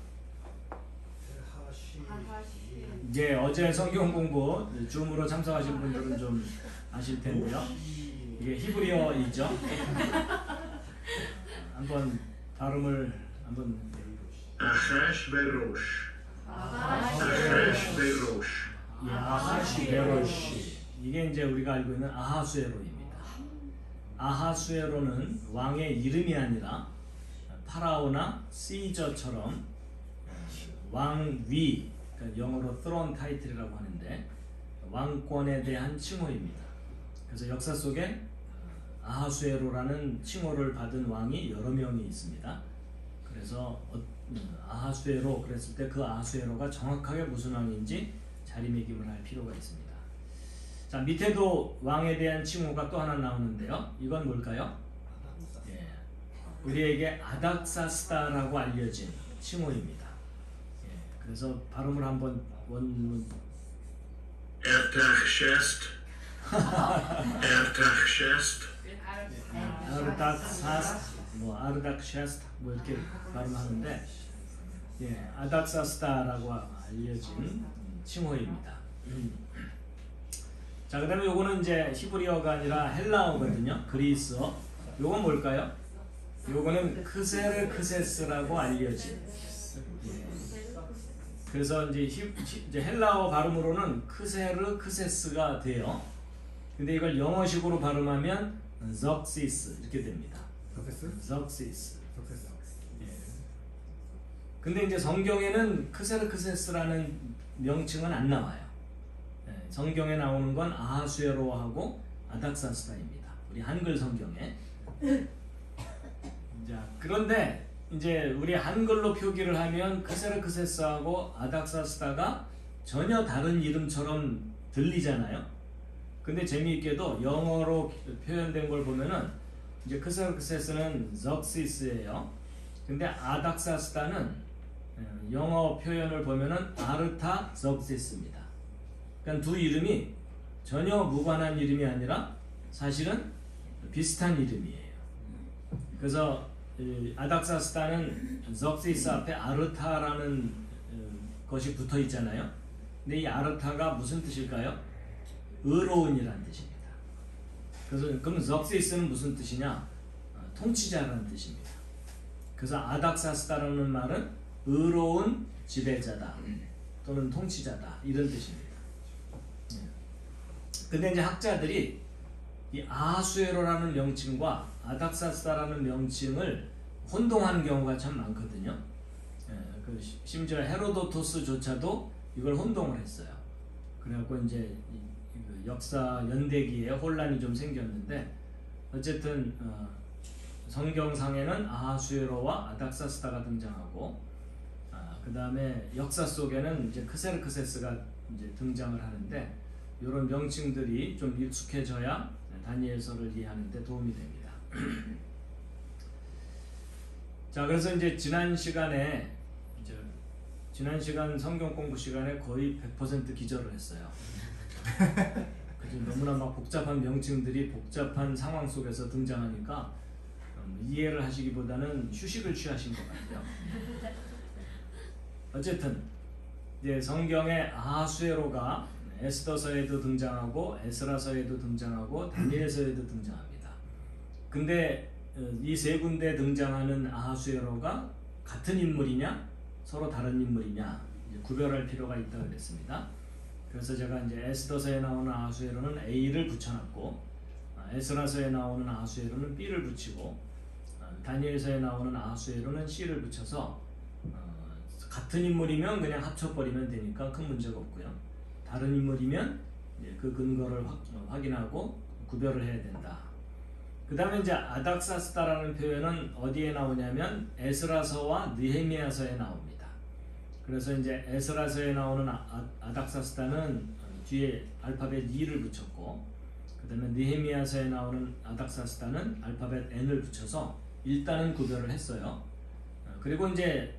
하시 이제 어제 성경 공부 줌으로 참석하신 분들은 좀 아실 텐데요. 이게 히브리어이죠. 한번 발음을 한번 אחשוורוש. 예, 아하슈에로시. 이게 이제 우리가 알고 있는 아하수에로입니다. 아하수에로는 왕의 이름이 아니라 파라오나 시저처럼 왕위, 그러니까 영어로 throne title이라고 하는데 왕권에 대한 칭호입니다. 그래서 역사 속에 아하수에로라는 칭호를 받은 왕이 여러 명이 있습니다. 그래서 아하수에로 그랬을 때 그 아하수에로가 정확하게 무슨 왕인지 자리매김을 할 필요가 있습니다. 자, 밑에도 왕에 대한 칭호가 또 하나 나오는데요. 이건 뭘까요? 예, 우리에게 아닥사스다라고 알려진 칭호입니다. 예, 그래서 발음을 한번 원문 ארתחשסט. ארתחשסט. 아르닥사스타, 아르닥샤스타 이렇게 발음하는데, 예, 아닥사스타라고 알려진 칭호입니다. 자, 그다음에 요거는 이제 히브리어가 아니라 헬라어거든요. 그리스어. 요건 뭘까요? 요거는 크세르크세스라고 알려진. 예. 그래서 이제 헬라어 발음으로는 크세르크세스가 돼요. 근데 이걸 영어식으로 발음하면 적시스 이렇게 됩니다. 적시스. 예. 근데 이제 성경에는 크세르크세스라는 명칭은 안 나와요. 예. 성경에 나오는 건 아하수에로하고 아닥사스다입니다. 우리 한글 성경에. 자, 그런데 이제 우리 한글로 표기를 하면 크세르크세스하고 아닥사스다가 전혀 다른 이름처럼 들리잖아요. 근데 재미있게도 영어로 표현된 걸 보면은 이제 크세르크세스는 적시스예요. 근데 아닥사스다는 영어 표현을 보면은 아르타 적시스입니다. 그러니까 두 이름이 전혀 무관한 이름이 아니라 사실은 비슷한 이름이에요. 그래서 아닥사스다는 적시스 앞에 아르타라는 것이 붙어 있잖아요. 근데 이 아르타가 무슨 뜻일까요? 의로운이라는 뜻입니다. 그래서 그럼 적시스는 무슨 뜻이냐? 통치자라는 뜻입니다. 그래서 아닥사스다라는 말은 의로운 지배자다 또는 통치자다 이런 뜻입니다. 근데 이제 학자들이 이 아하수에로라는 명칭과 아닥사스다라는 명칭을 혼동하는 경우가 참 많거든요. 심지어 헤로도토스조차도 이걸 혼동을 했어요. 그래갖고 이제 역사 연대기에 혼란이 좀 생겼는데, 어쨌든 성경상에는 아하수에로와 아닥사스다가 등장하고, 그 다음에 역사 속에는 이제 크세르크세스가 이제 등장을 하는데, 이런 명칭들이 좀 익숙해져야 다니엘서를 이해하는 데 도움이 됩니다. 자, 그래서 이제 지난 시간 성경 공부 시간에 거의 100% 기절을 했어요. 그죠? 너무나 막 복잡한 명칭들이 복잡한 상황 속에서 등장하니까 이해를 하시기보다는 휴식을 취하신 것 같아요. 어쨌든 이제 성경에 아하수에로가 에스더서에도 등장하고 에스라서에도 등장하고 다니엘서에도 등장합니다. 근데 이 세 군데 등장하는 아하수에로가 같은 인물이냐 서로 다른 인물이냐 이제 구별할 필요가 있다고 그랬습니다. 그래서 제가 이제 에스더서에 나오는 아하수에로는 A를 붙여놨고, 에스라서에 나오는 아하수에로는 B를 붙이고, 다니엘서에 나오는 아하수에로는 C를 붙여서 같은 인물이면 그냥 합쳐버리면 되니까 큰 문제가 없고요. 다른 인물이면 이제 그 근거를 확인하고 구별을 해야 된다. 그 다음에 이제 아닥사스다라는 표현은 어디에 나오냐면 에스라서와 느헤미야서에 나옵니다. 그래서 이제 에스라서에 나오는 아닥사스다는 뒤에 알파벳 E를 붙였고, 그 다음에 느헤미야서에 나오는 아닥사스다는 알파벳 N을 붙여서 일단은 구별을 했어요. 그리고 이제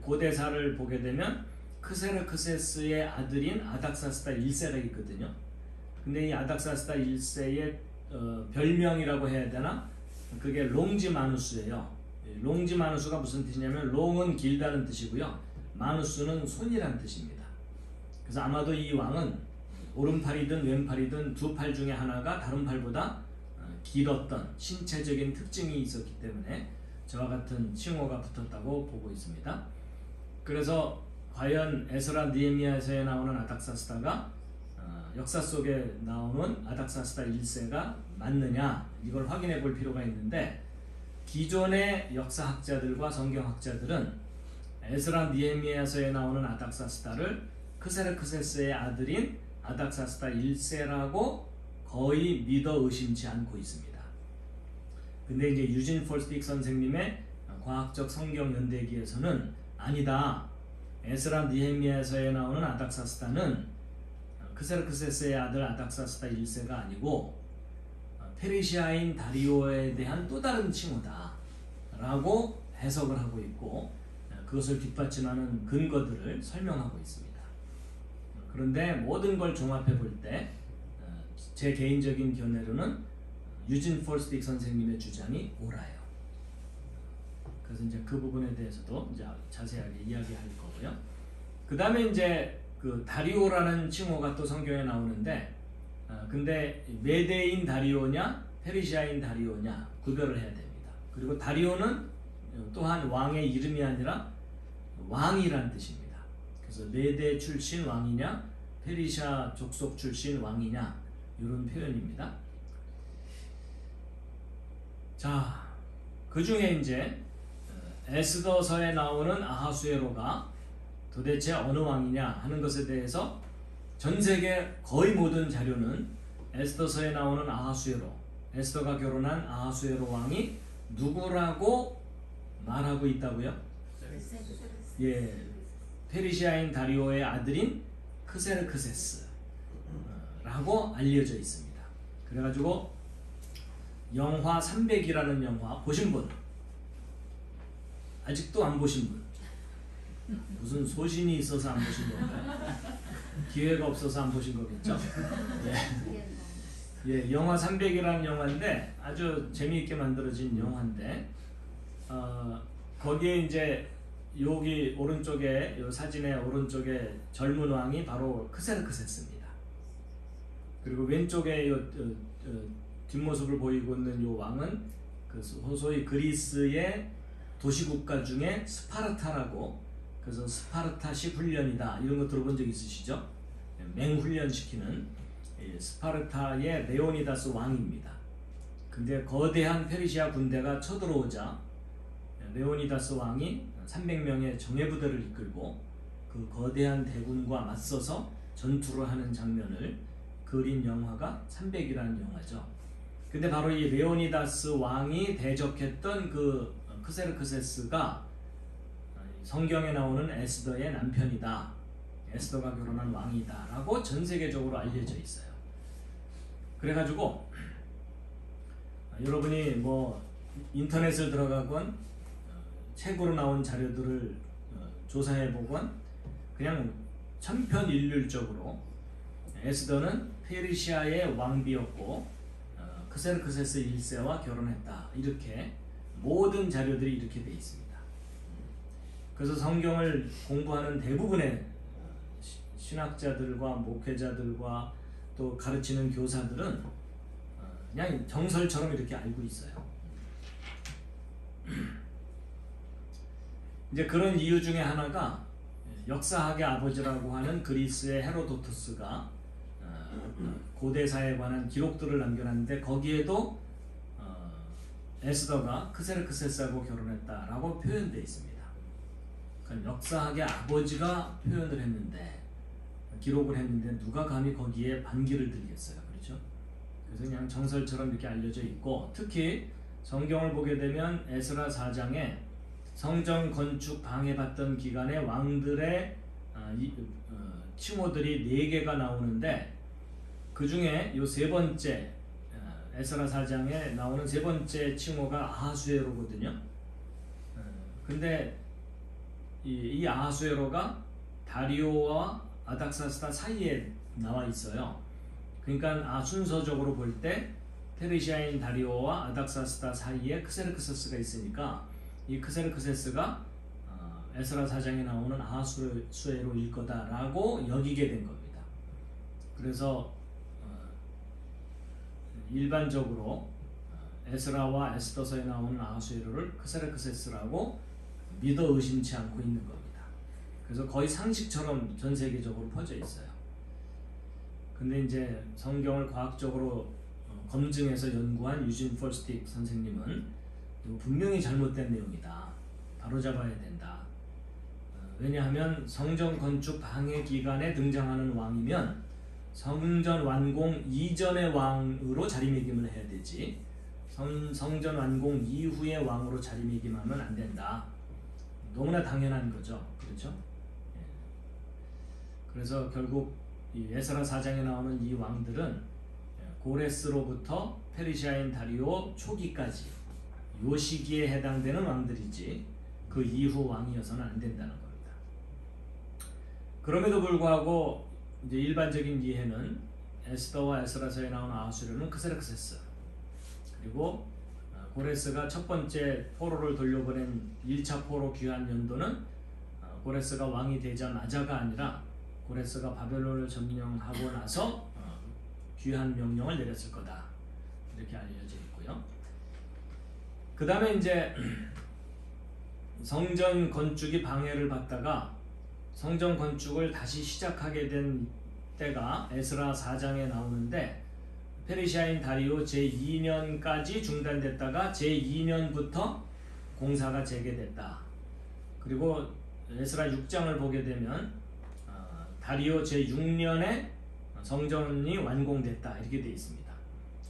고대사를 보게 되면 크세르크세스의 아들인 아닥사스다 1세가 있거든요. 근데 이 아닥사스다 1세의 별명이라고 해야 되나? 그게 롱지마누스예요. 롱지마누스가 무슨 뜻이냐면 롱은 길다는 뜻이고요. 마누스는 손이라는 뜻입니다. 그래서 아마도 이 왕은 오른팔이든 왼팔이든 두 팔 중에 하나가 다른 팔보다 길었던 신체적인 특징이 있었기 때문에 저와 같은 칭호가 붙었다고 보고 있습니다. 그래서 과연 에스라 느헤미야서에 나오는 아닥사스다가 역사 속에 나오는 아닥사스다 1세가 맞느냐 이걸 확인해 볼 필요가 있는데, 기존의 역사학자들과 성경학자들은 에스라 느헤미야서에 나오는 아닥사스다를 크세르크세스의 아들인 아닥사스다 1세라고 거의 믿어 의심치 않고 있습니다. 근데 이제 유진 폴스틱 선생님의 과학적 성경 연대기에서는 아니다, 에스라 느헤미야서에 나오는 아닥사스다는 크세르크세스의 아들 아닥사스다 1세가 아니고 페르시아인 다리오에 대한 또 다른 칭호다 라고 해석을 하고 있고, 그것을 뒷받침하는 근거들을 설명하고 있습니다. 그런데 모든 걸 종합해 볼 때 제 개인적인 견해로는 유진 폴스틱 선생님의 주장이 옳아요. 그래서 이제 그 부분에 대해서도 이제 자세하게 이야기할 거고요. 그 다음에 이제 그 다리오라는 칭호가 또 성경에 나오는데, 근데 메대인 다리오냐 페르시아인 다리오냐 구별을 해야 됩니다. 그리고 다리오는 또한 왕의 이름이 아니라 왕이란 뜻입니다. 그래서 메대 출신 왕이냐 페르시아 족속 출신 왕이냐 이런 표현입니다. 자, 그 중에 이제 에스더서에 나오는 아하수에로가 도대체 어느 왕이냐 하는 것에 대해서 전 세계 거의 모든 자료는 에스더서에 나오는 아하수에로, 에스더가 결혼한 아하수에로 왕이 누구라고 말하고 있다고요? 예, 페르시아인 다리오의 아들인 크세르크세스라고 알려져 있습니다. 그래가지고 영화 300이라는 영화 보신 분? 아직도 안 보신 분? 무슨 소신이 있어서 안 보신 건가요? 기회가 없어서 안 보신 거겠죠? 예, 영화 300이라는 영화인데 아주 재미있게 만들어진 영화인데, 거기에 이제 여기 오른쪽에, 요 사진의 오른쪽에 젊은 왕이 바로 크세르크세스입니다. 그리고 왼쪽에 뒷모습을 보이고 있는 요 왕은 그 소위 그리스의 도시국가 중에 스파르타라고, 그래서 스파르타식 훈련이다 이런 거 들어본 적 있으시죠? 맹훈련시키는 스파르타의 레오니다스 왕입니다. 근데 거대한 페르시아 군대가 쳐들어오자 레오니다스 왕이 300명의 정예부대를 이끌고 그 거대한 대군과 맞서서 전투를 하는 장면을 그린 영화가 300이라는 영화죠. 근데 바로 이 레오니다스 왕이 대적했던 그 크세르크세스가 성경에 나오는 에스더의 남편이다, 에스더가 결혼한 왕이다 라고 전 세계적으로 알려져 있어요. 그래가지고 여러분이 뭐 인터넷을 들어가건 책으로 나온 자료들을 조사해보건 그냥 천편일률적으로 에스더는 페르시아의 왕비였고 크세르크세스 1세와 결혼했다, 이렇게 모든 자료들이 이렇게 돼 있습니다. 그래서 성경을 공부하는 대부분의 신학자들과 목회자들과 또 가르치는 교사들은 그냥 정설처럼 이렇게 알고 있어요. 이제 그런 이유 중에 하나가 역사학의 아버지라고 하는 그리스의 헤로도토스가 고대사에 관한 기록들을 남겨놨는데, 거기에도 에스더가 크세르크세스하고 결혼했다라고 표현되어 있습니다. 그러니까 역사학의 아버지가 표현을 했는데, 기록을 했는데 누가 감히 거기에 반기를 들겠어요, 그렇죠? 그래서 그냥 정설처럼 이렇게 알려져 있고, 특히 성경을 보게 되면 에스라 4장에 성전 건축 방해받던 기간에 왕들의 칭호들이 4개가 나오는데, 그 중에 요 세 번째 에스라 4장에 나오는 세 번째 칭호가 아하수에로거든요. 근데 이 아하수에로가 다리오와 아닥사스다 사이에 나와 있어요. 그러니까 순서적으로 볼 때 페르시아인 다리오와 아닥사스다 사이에 크세르크세스가 있으니까 이 크세르크세스가 에스라 4장에 나오는 아하수에로일 거다라고 여기게 된 겁니다. 그래서 일반적으로 에스라와 에스더서에 나오는 아하수에로를 크세르크세스라고 믿어 의심치 않고 있는 겁니다. 그래서 거의 상식처럼 전 세계적으로 퍼져 있어요. 근데 이제 성경을 과학적으로 검증해서 연구한 유진 폴스틱 선생님은 분명히 잘못된 내용이다. 바로잡아야 된다. 왜냐하면 성전 건축 방해 기간에 등장하는 왕이면 성전 완공 이전의 왕으로 자리매김을 해야 되지 성전 완공 이후의 왕으로 자리매김하면 안 된다. 너무나 당연한 거죠. 그렇죠? 그래서 결국 이 에스라 4장에 나오는 이 왕들은 고레스로부터 페르시아인 다리오 초기까지 요 시기에 해당되는 왕들이지 그 이후 왕이어서는 안 된다는 겁니다. 그럼에도 불구하고 이제 일반적인 이해는 에스더와 에스라서에 나오는 아하수에로는 크세르크세스 그리고 고레스가 첫 번째 포로를 돌려보낸 1차 포로 귀환 연도는 고레스가 왕이 되자마자가 아니라 고레스가 바벨론을 점령하고 나서 귀환 명령을 내렸을 거다. 이렇게 알려져 있고요. 그 다음에 이제 성전 건축이 방해를 받다가 성전 건축을 다시 시작하게 된 때가 에스라 4장에 나오는데 페르시아인 다리오 제2년까지 중단됐다가 제2년부터 공사가 재개됐다. 그리고 에스라 6장을 보게 되면 다리오 제6년에 성전이 완공됐다 이렇게 되어 있습니다.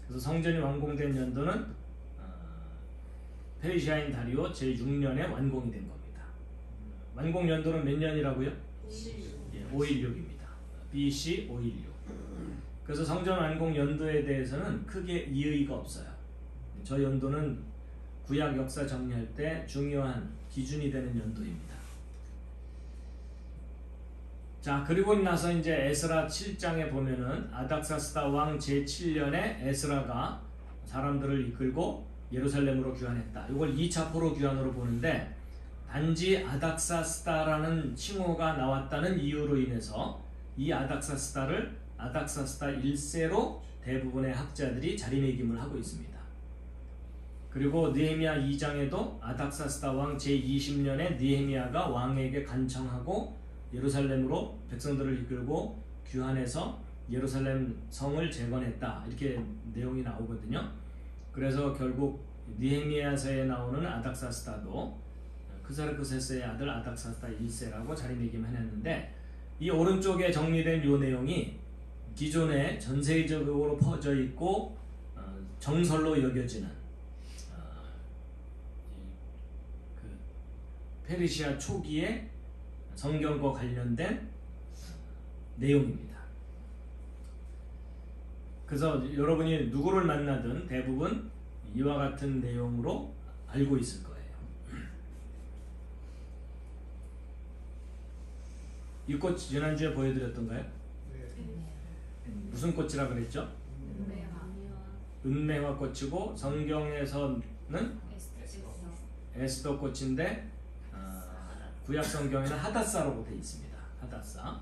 그래서 성전이 완공된 연도는 페르시아인 다리오 제6년에 완공이 된 겁니다. 완공 연도는 몇 년이라고요? 516입니다. BC 516. 그래서 성전 완공 연도에 대해서는 크게 이의가 없어요. 저 연도는 구약 역사 정리할 때 중요한 기준이 되는 연도입니다. 자, 그리고 나서 이제 에스라 7장에 보면은 아닥사스다 왕 제7년에 에스라가 사람들을 이끌고 예루살렘으로 귀환했다. 이걸 2차 포로 귀환으로 보는데 단지 아닥사스다라는 칭호가 나왔다는 이유로 인해서 이 아닥사스다를 아닥사스다 1세로 대부분의 학자들이 자리매김을 하고 있습니다. 그리고 느헤미야 2장에도 아닥사스다 왕 제20년에 느헤미야가 왕에게 간청하고 예루살렘으로 백성들을 이끌고 귀환해서 예루살렘 성을 재건했다. 이렇게 내용이 나오거든요. 그래서 결국 느헤미야서에 나오는 아닥사스다도 크세르크세스의 아들 아닥사스다 1세라고 자리매김해냈는데 이 오른쪽에 정리된 이 내용이 기존에 전 세계적으로 퍼져 있고 정설로 여겨지는 그 페르시아 초기의 성경과 관련된 내용입니다. 그래서 여러분이 누구를 만나든 대부분 이와 같은 내용으로 알고 있을 거예요. 이 꽃 지난주에 보여드렸던가요? 무슨 꽃이라 그랬죠? 은매화 꽃이고 성경에서는 에스더 꽃인데 구약 성경에는 하닷사라고 되어 있습니다. 하닷사.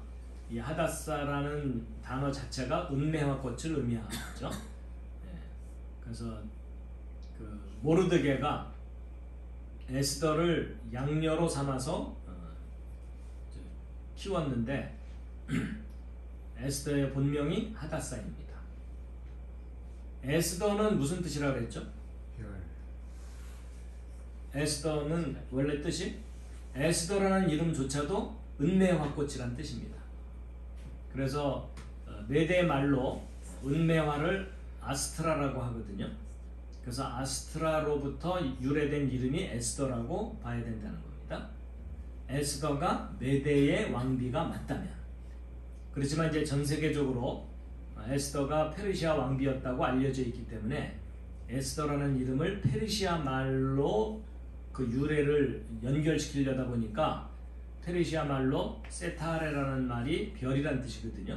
이 하닷사라는 단어 자체가 은매화 꽃을 의미하죠. 네. 그래서 그 모르드게가 에스더를 양녀로 삼아서 키웠는데 에스더의 본명이 하닷사입니다. 에스더는 무슨 뜻이라고 그랬죠? 에스더는 원래 뜻이 에스더라는 이름조차도 은매화꽃이란 뜻입니다. 그래서 메대 말로 은매화를 아스트라라고 하거든요. 그래서 아스트라로부터 유래된 이름이 에스더라고 봐야 된다는 겁니다. 에스더가 메대의 왕비가 맞다면, 그렇지만 이제 전 세계적으로 에스더가 페르시아 왕비였다고 알려져 있기 때문에 에스더라는 이름을 페르시아 말로 그 유래를 연결시키려다 보니까 페르시아 말로 세타레라는 말이 별이란 뜻이거든요.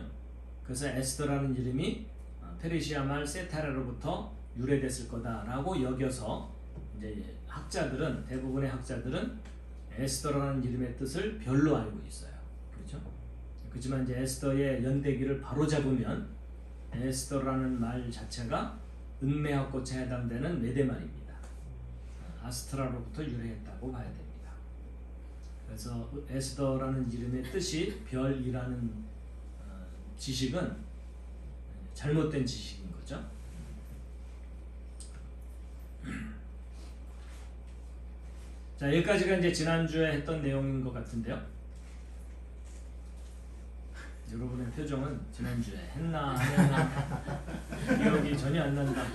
그래서 에스더라는 이름이 페르시아 말 세타레로부터 유래됐을 거다라고 여겨서 이제 학자들은, 대부분의 학자들은 에스더라는 이름의 뜻을 별로 알고 있어요. 그렇죠? 그렇지만 이제 에스더의 연대기를 바로 잡으면 에스더라는 말 자체가 은매화 꽃에 해당되는 메대말입니다. 아스트라로부터 유래했다고 봐야 됩니다. 그래서 에스더라는 이름의 뜻이 별이라는 지식은 잘못된 지식인 거죠. 자, 여기까지가 이제 지난주에 했던 내용인 것 같은데요. 여러분의 표정은 지난주에 했나 안 했나 기억이 전혀 안 난다,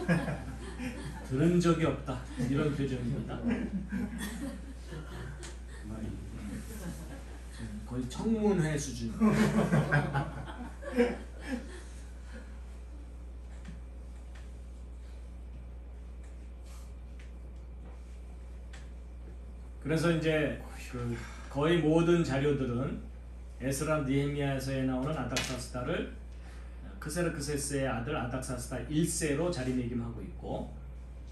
들은 적이 없다, 이런 표정입니다. 거의 청문회 수준. 그래서 이제 거의 모든 자료들은 에스라 느헤미야에서 나오는 아닥사스다를 크세르크세스의 아들 아닥사스다 1세로 자리매김하고 있고,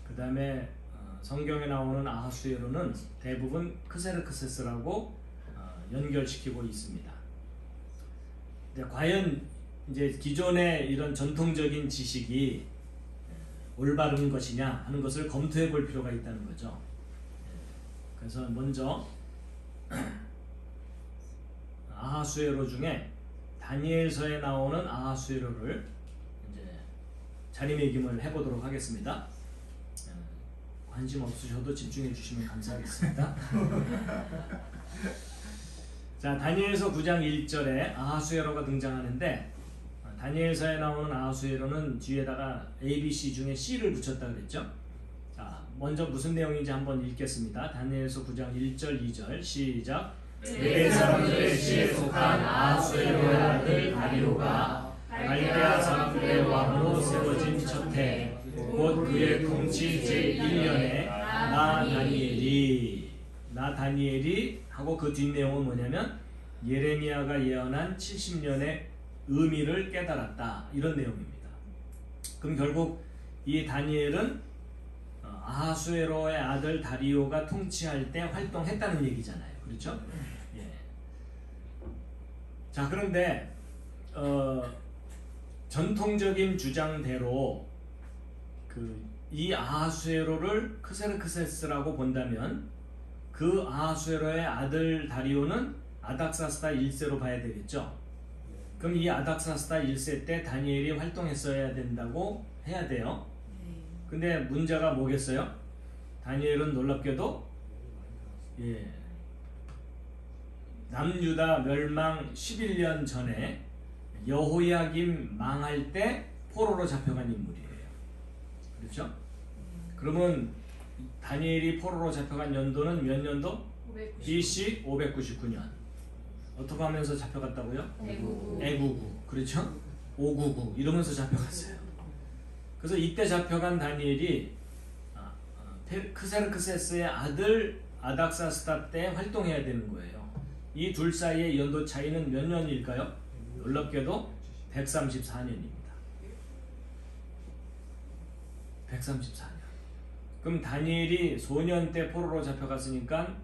그 다음에 성경에 나오는 아하수에로는 대부분 크세르크세스라고 연결시키고 있습니다. 근데 과연 이제 기존의 이런 전통적인 지식이 올바른 것이냐 하는 것을 검토해 볼 필요가 있다는 거죠. 그래서 먼저 아하수에로 중에 다니엘서에 나오는 아하수에로를 이제 자리매김을 해보도록 하겠습니다. 관심 없으셔도 집중해 주시면 감사하겠습니다. 자, 다니엘서 9장 1절에 아하수에로가 등장하는데, 다니엘서에 나오는 아하수에로는 뒤에다가 A, B, C 중에 C를 붙였다 그랬죠. 자, 먼저 무슨 내용인지 한번 읽겠습니다. 다니엘서 9장 1절 2절 시작. 메대 사람들의 시에 속한 아하수에로의 아들 다리오가 갈대아 사람들의 왕으로 세워진 첫해 곧 그의 통치 제1년에 나 다니엘이 하고 그 뒷내용은 뭐냐면 예레미야가 예언한 70년의 의미를 깨달았다, 이런 내용입니다. 그럼 결국 이 다니엘은 아하수에로의 아들 다리오가 통치할 때 활동했다는 얘기잖아요. 그렇죠? 예. 자, 그런데 전통적인 주장대로 이 아하수에로를 크세르크세스라고 본다면 그 아하수에로의 아들 다리오는 아닥사스다 1세로 봐야 되겠죠. 그럼 이 아닥사스다 1세 때 다니엘이 활동했어야 된다고 해야 돼요. 근데 문제가 뭐겠어요? 다니엘은 놀랍게도 남유다 멸망 11년 전에 여호야김 망할 때 포로로 잡혀간 인물이에요. 그렇죠? 그러면 다니엘이 포로로 잡혀간 연도는 몇 년도? BC 599년. 어떻게 하면서 잡혀갔다고요? 애구구. 그렇죠? 599 이러면서 잡혀갔어요. 그래서 이때 잡혀간 다니엘이 크세르크세스의 아들 아닥사스다 때 활동해야 되는 거예요. 이 둘 사이의 연도 차이는 몇 년일까요? 놀랍게도 134년입니다. 134년. 그럼 다니엘이 소년 때 포로로 잡혀갔으니까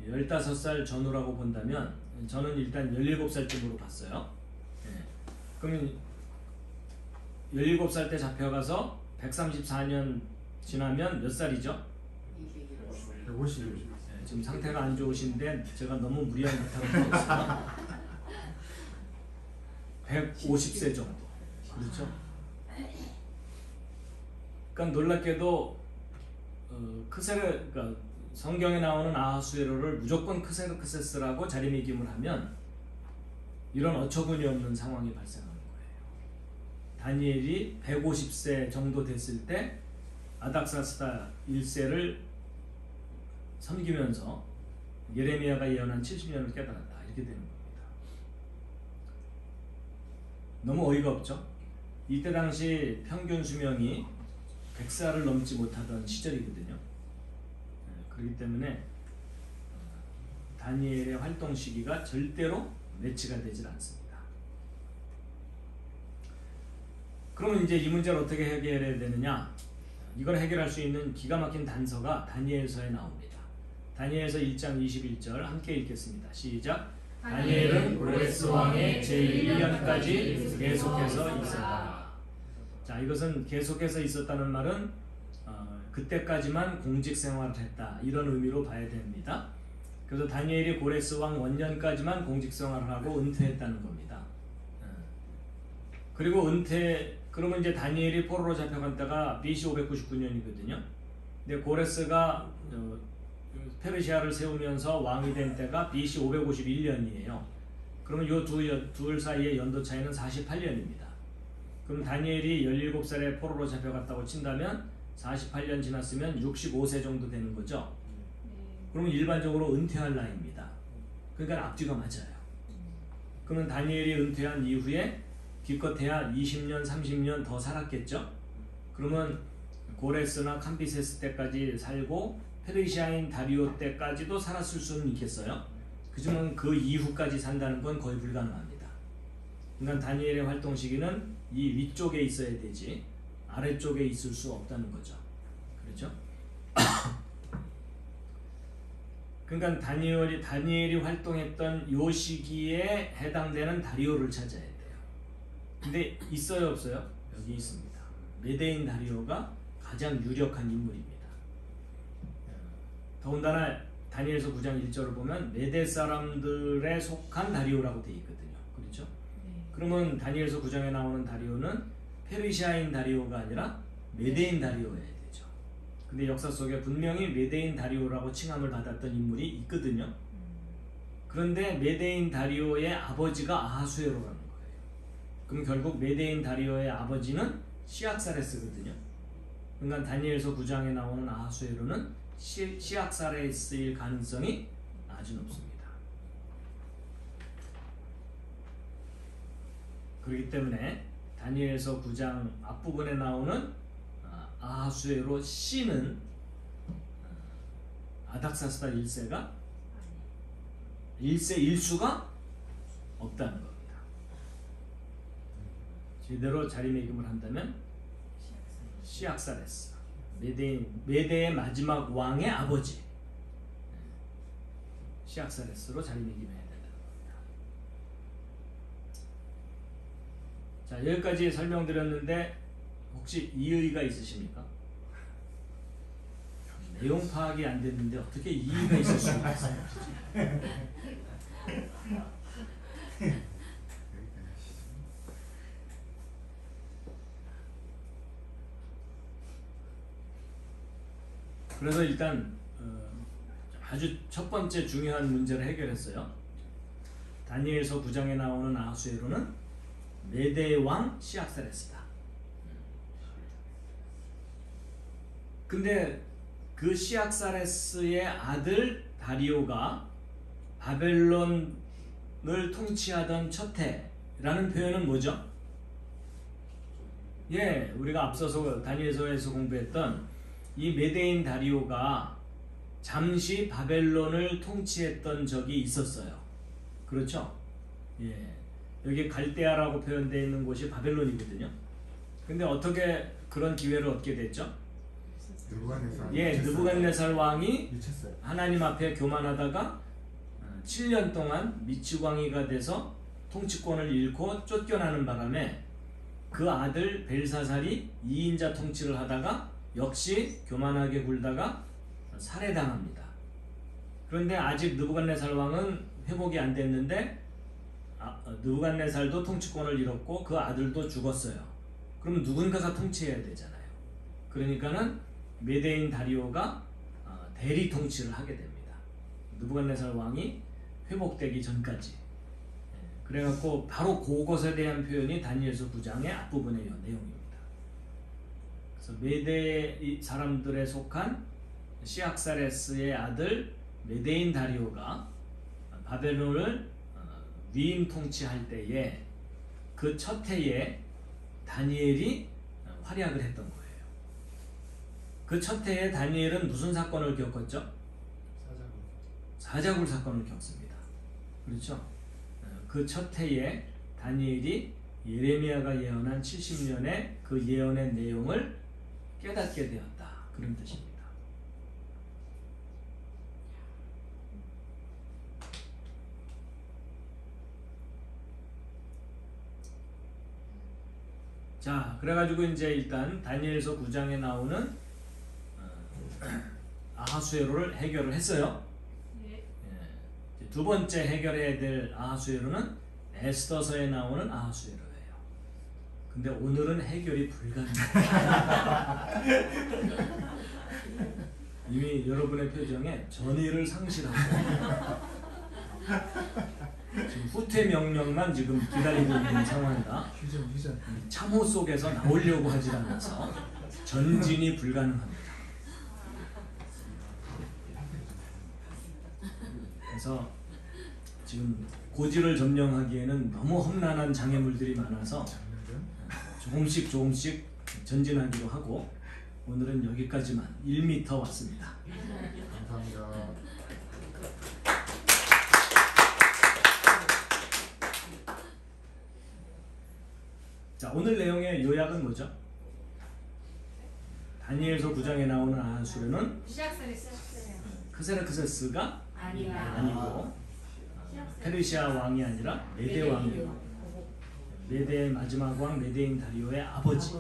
15살 전후라고 본다면, 저는 일단 17살쯤으로 봤어요. 그럼 17살 때 잡혀가서 134년 지나면 몇 살이죠? 150. 지금 상태가 안 좋으신데 제가 너무 무리한 부탁을 드렸어요. 150세 정도. 그렇죠? 그러니까 놀랍게도 그러니까 성경에 나오는 아하수에로를 무조건 크세르크세스라고 자리매김을 하면 이런 어처구니 없는 상황이 발생하는 거예요. 다니엘이 150세 정도 됐을 때 아닥사스다 1세를 섬기면서 예레미야가 예언한 70년을 깨달았다, 이렇게 되는 겁니다. 너무 어이가 없죠? 이때 당시 평균 수명이 100살을 넘지 못하던 시절이거든요. 그렇기 때문에 다니엘의 활동 시기가 절대로 매치가 되질 않습니다. 그러면 이제 이 문제를 어떻게 해결해야 되느냐? 이걸 해결할 수 있는 기가 막힌 단서가 다니엘서에 나옵니다. 다니엘서 1장 21절 함께 읽겠습니다. 시작. 다니엘은 고레스 왕의 제1년까지 계속해서 있었다. 자, 이것은 계속해서 있었다는 말은 그때까지만 공직 생활을 했다, 이런 의미로 봐야 됩니다. 그래서 다니엘이 고레스 왕 원년까지만 공직 생활을 하고 은퇴했다는 겁니다. 그리고 그러면 이제 다니엘이 포로로 잡혀간 때가 BC 599년이거든요. 근데 고레스가 페르시아를 세우면서 왕이 된 때가 BC 551년이에요. 그러면 이 둘 사이의 연도 차이는 48년입니다. 그럼 다니엘이 17살에 포로로 잡혀갔다고 친다면 48년 지났으면 65세 정도 되는 거죠. 그러면 일반적으로 은퇴할 나이입니다. 그러니까 앞뒤가 맞아요. 그러면 다니엘이 은퇴한 이후에 기껏해야 20년, 30년 더 살았겠죠. 그러면 고레스나 캄비세스 때까지 살고 페르시아인 다리오 때까지도 살았을 수는 있겠어요. 그지만 그 이후까지 산다는 건 거의 불가능합니다. 그러니까 다니엘의 활동 시기는 이 위쪽에 있어야 되지 아래쪽에 있을 수 없다는 거죠. 그렇죠? 그러니까 다니엘이 활동했던 요 시기에 해당되는 다리오를 찾아야 돼요. 근데 있어요, 없어요? 여기 있습니다. 메데인 다리오가 가장 유력한 인물입니다. 더군다나 다니엘서 9장 1절을 보면 메데 사람들에 속한 다리오라고 되어 있거든요. 그렇죠? 그러면 다니엘서 9장에 나오는 다리오는 페르시아인 다리오가 아니라 메데인 다리오여야 되죠. 근데 역사 속에 분명히 메데인 다리오라고 칭함을 받았던 인물이 있거든요. 그런데 메데인 다리오의 아버지가 아하수에로라는 거예요. 그럼 결국 메데인 다리오의 아버지는 시악사레스거든요. 그러니까 다니엘서 9장에 나오는 아하수에로는 시악사레스일 가능성이 아주 높습니다. 그렇기 때문에 다니엘서 9장 앞부분에 나오는 아하수에로 씨는 아닥사스다 1세가 1수가 없다는 겁니다. 제대로 자리매김을 한다면 시악사레스, 메대의 마지막 왕의 아버지 시악사레스로 자리매김해야 된다는 겁니다. 자, 여기까지 설명드렸는데 혹시 이의가 있으십니까? 내용 파악이 안 됐는데 어떻게 이의가 있을 수가 있어요? 그래서 일단 아주 첫 번째 중요한 문제를 해결했어요. 다니엘서 9장에 나오는 아하수에로는 메대의 왕 시악사레스다. 근데 그 시악사레스의 아들 다리오가 바벨론을 통치하던 첫 해라는 표현은 뭐죠? 예, 우리가 앞서서 다니엘서에서 공부했던 이 메대인 다리오가 잠시 바벨론을 통치했던 적이 있었어요. 그렇죠? 예, 여기 갈대아라고 표현되어 있는 곳이 바벨론이거든요. 근데 어떻게 그런 기회를 얻게 됐죠? 느부갓네살 왕이 미쳤어요. 하나님 앞에 교만하다가 7년 동안 미치광이가 돼서 통치권을 잃고 쫓겨나는 바람에 그 아들 벨사살이 2인자 통치를 하다가 역시 교만하게 굴다가 살해당합니다. 그런데 아직 느부갓네살 왕은 회복이 안 됐는데 느부갓네살도 통치권을 잃었고 그 아들도 죽었어요. 그럼 누군가가 통치해야 되잖아요. 그러니까는 메대인 다리오가 대리 통치를 하게 됩니다. 느부갓네살 왕이 회복되기 전까지. 그래갖고 바로 그것에 대한 표현이 다니엘서 9장의 앞부분의 내용입니다. 그래서 메대 사람들에 속한 시악사레스의 아들 메대인 다리오가 바벨론을 위임 통치할 때에 그 첫 해에 다니엘이 활약을 했던 거예요. 그 첫 해에 다니엘은 무슨 사건을 겪었죠? 사자굴 사건을 겪습니다. 그렇죠? 그 첫 해에 다니엘이 예레미야가 예언한 70년의 그 예언의 내용을 깨닫게 되었다. 그런 뜻입니다. 자, 그래가지고 이제 일단 다니엘서 9장에 나오는 아하수에로를 해결을 했어요. 네. 예. 두 번째 해결해야 될 아하수에로는 에스더서에 나오는 아하수에로예요. 근데 오늘은 해결이 불가능해요. 이미 여러분의 표정에 전의를 상실하고 지금 후퇴 명령만 지금 기다리고 있는 상황이다. 참호 속에서 나오려고 하지 않아서 전진이 불가능합니다. 그래서 지금 고지를 점령하기에는 너무 험난한 장애물들이 많아서 조금씩 전진하기로 하고 오늘은 여기까지만 1m 왔습니다. 감사합니다. 자, 오늘 내용의 요약은 뭐죠? 다니엘서 9장에 나오는 아하수에로는 크세르크세스가 아니고 페르시아 왕이 아니라 메대 왕이고 메대의 마지막 왕 메대인 다리오의 아버지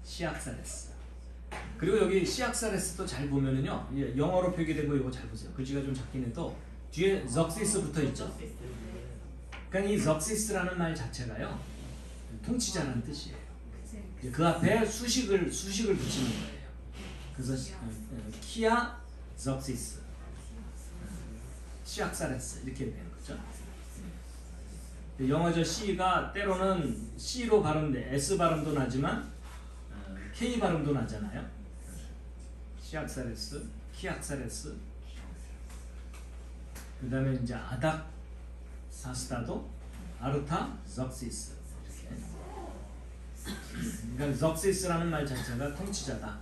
시악사레스. 그리고 여기 시악사레스도 잘 보면은요, 영어로 표기된 거 이거 잘 보세요. 글씨가 좀 작긴 해도 뒤에 럭시스 붙어 있죠. 그러니까 이 럭시스라는 말 자체가요, 통치자라는 뜻이에요. 그 앞에 수식을 붙이는 거예요. 그래서 키아 럭시스, 시악사레스 이렇게 되는 거죠. 영어저 C가 때로는 C로 발음돼 S 발음도 나지만 K 발음도 나잖아요. 시악사레스, 키악사레스. 그 다음에 이제 아닥사스다도 아르타 럭시스. 그러니까 럭시스라는 말 자체가 통치자다.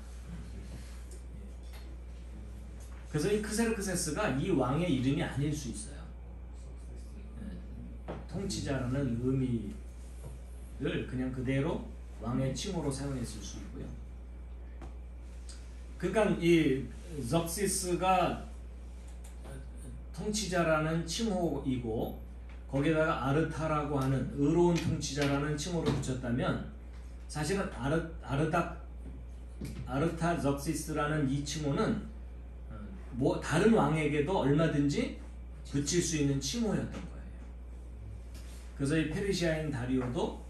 그래서 이 크세르크세스가 이 왕의 이름이 아닐 수 있어요. 통치자라는 의미를 그냥 그대로 왕의 칭호로 사용했을 수 있고요. 그러니까 이 럭시스가 통치자라는 칭호이고 거기다가 아르타라고 하는 의로운 통치자라는 칭호를 붙였다면 사실은 아르타 럭시스라는 이 칭호는 뭐 다른 왕에게도 얼마든지 붙일 수 있는 칭호였던 거예요. 그래서 이 페르시아인 다리오도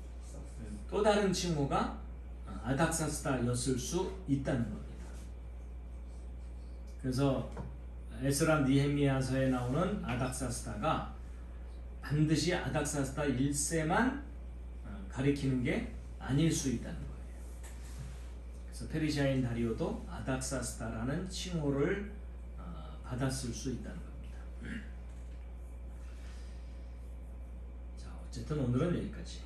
또 다른 칭호가 아닥사스다였을 수 있다는 겁니다. 그래서 에스라 니헤미야서에 나오는 아닥사스다가 반드시 아닥사스다 1세만 가리키는 게 아닐 수 있다는 거예요. 그래서 페르시아인 다리오도 아닥사스다라는 칭호를 받았을 수 있다는 겁니다. 자, 어쨌든 오늘은 여기까지.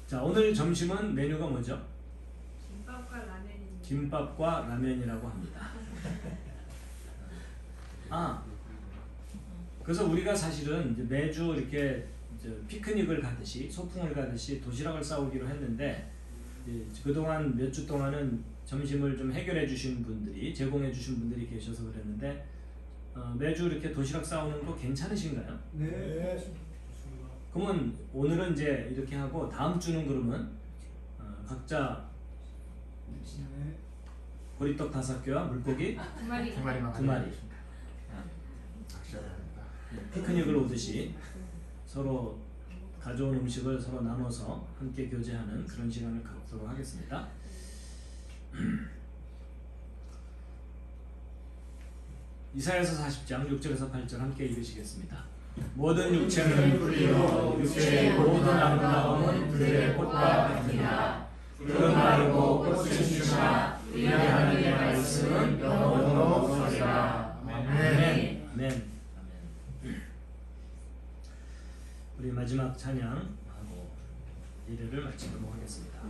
자, 오늘 점심은 메뉴가 뭐죠? 김밥과 라면이라고 합니다. 그래서 우리가 사실은 이제 매주 이렇게 피크닉을 가듯이 소풍을 가듯이 도시락을 싸오기로 했는데 그동안 몇 주 동안은 점심을 좀 해결해 주신 분들이 제공해 주신 분들이 계셔서 그랬는데 매주 이렇게 도시락 싸오는 거 괜찮으신가요? 네. 그러면 오늘은 이제 이렇게 하고 다음 주는 그러면 각자 보리떡 5개와 물고기 2마리만 2마리 피크닉을 오듯이 서로 가져온 음식을 서로 나눠서 함께 교제하는 그런 시간을 갖도록 하겠습니다. 이사야서 40장 6절에서 8절 함께 읽으시겠습니다. 모든 육체는 풀이요 육체의 모든 아름다움은 들의 꽃과 같으나 푸른 마르고 꽃은 주나 우리 하나님의 말씀은 영원토록 서리라. 아멘. 아멘. 우리 마지막 찬양하고 예배를 마치도록 하겠습니다.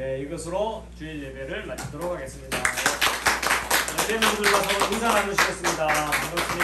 네, 이것으로 주일 예배를 마치도록 하겠습니다. 네, 분들과 서로 인사 나누시겠습니다. 반갑습니다.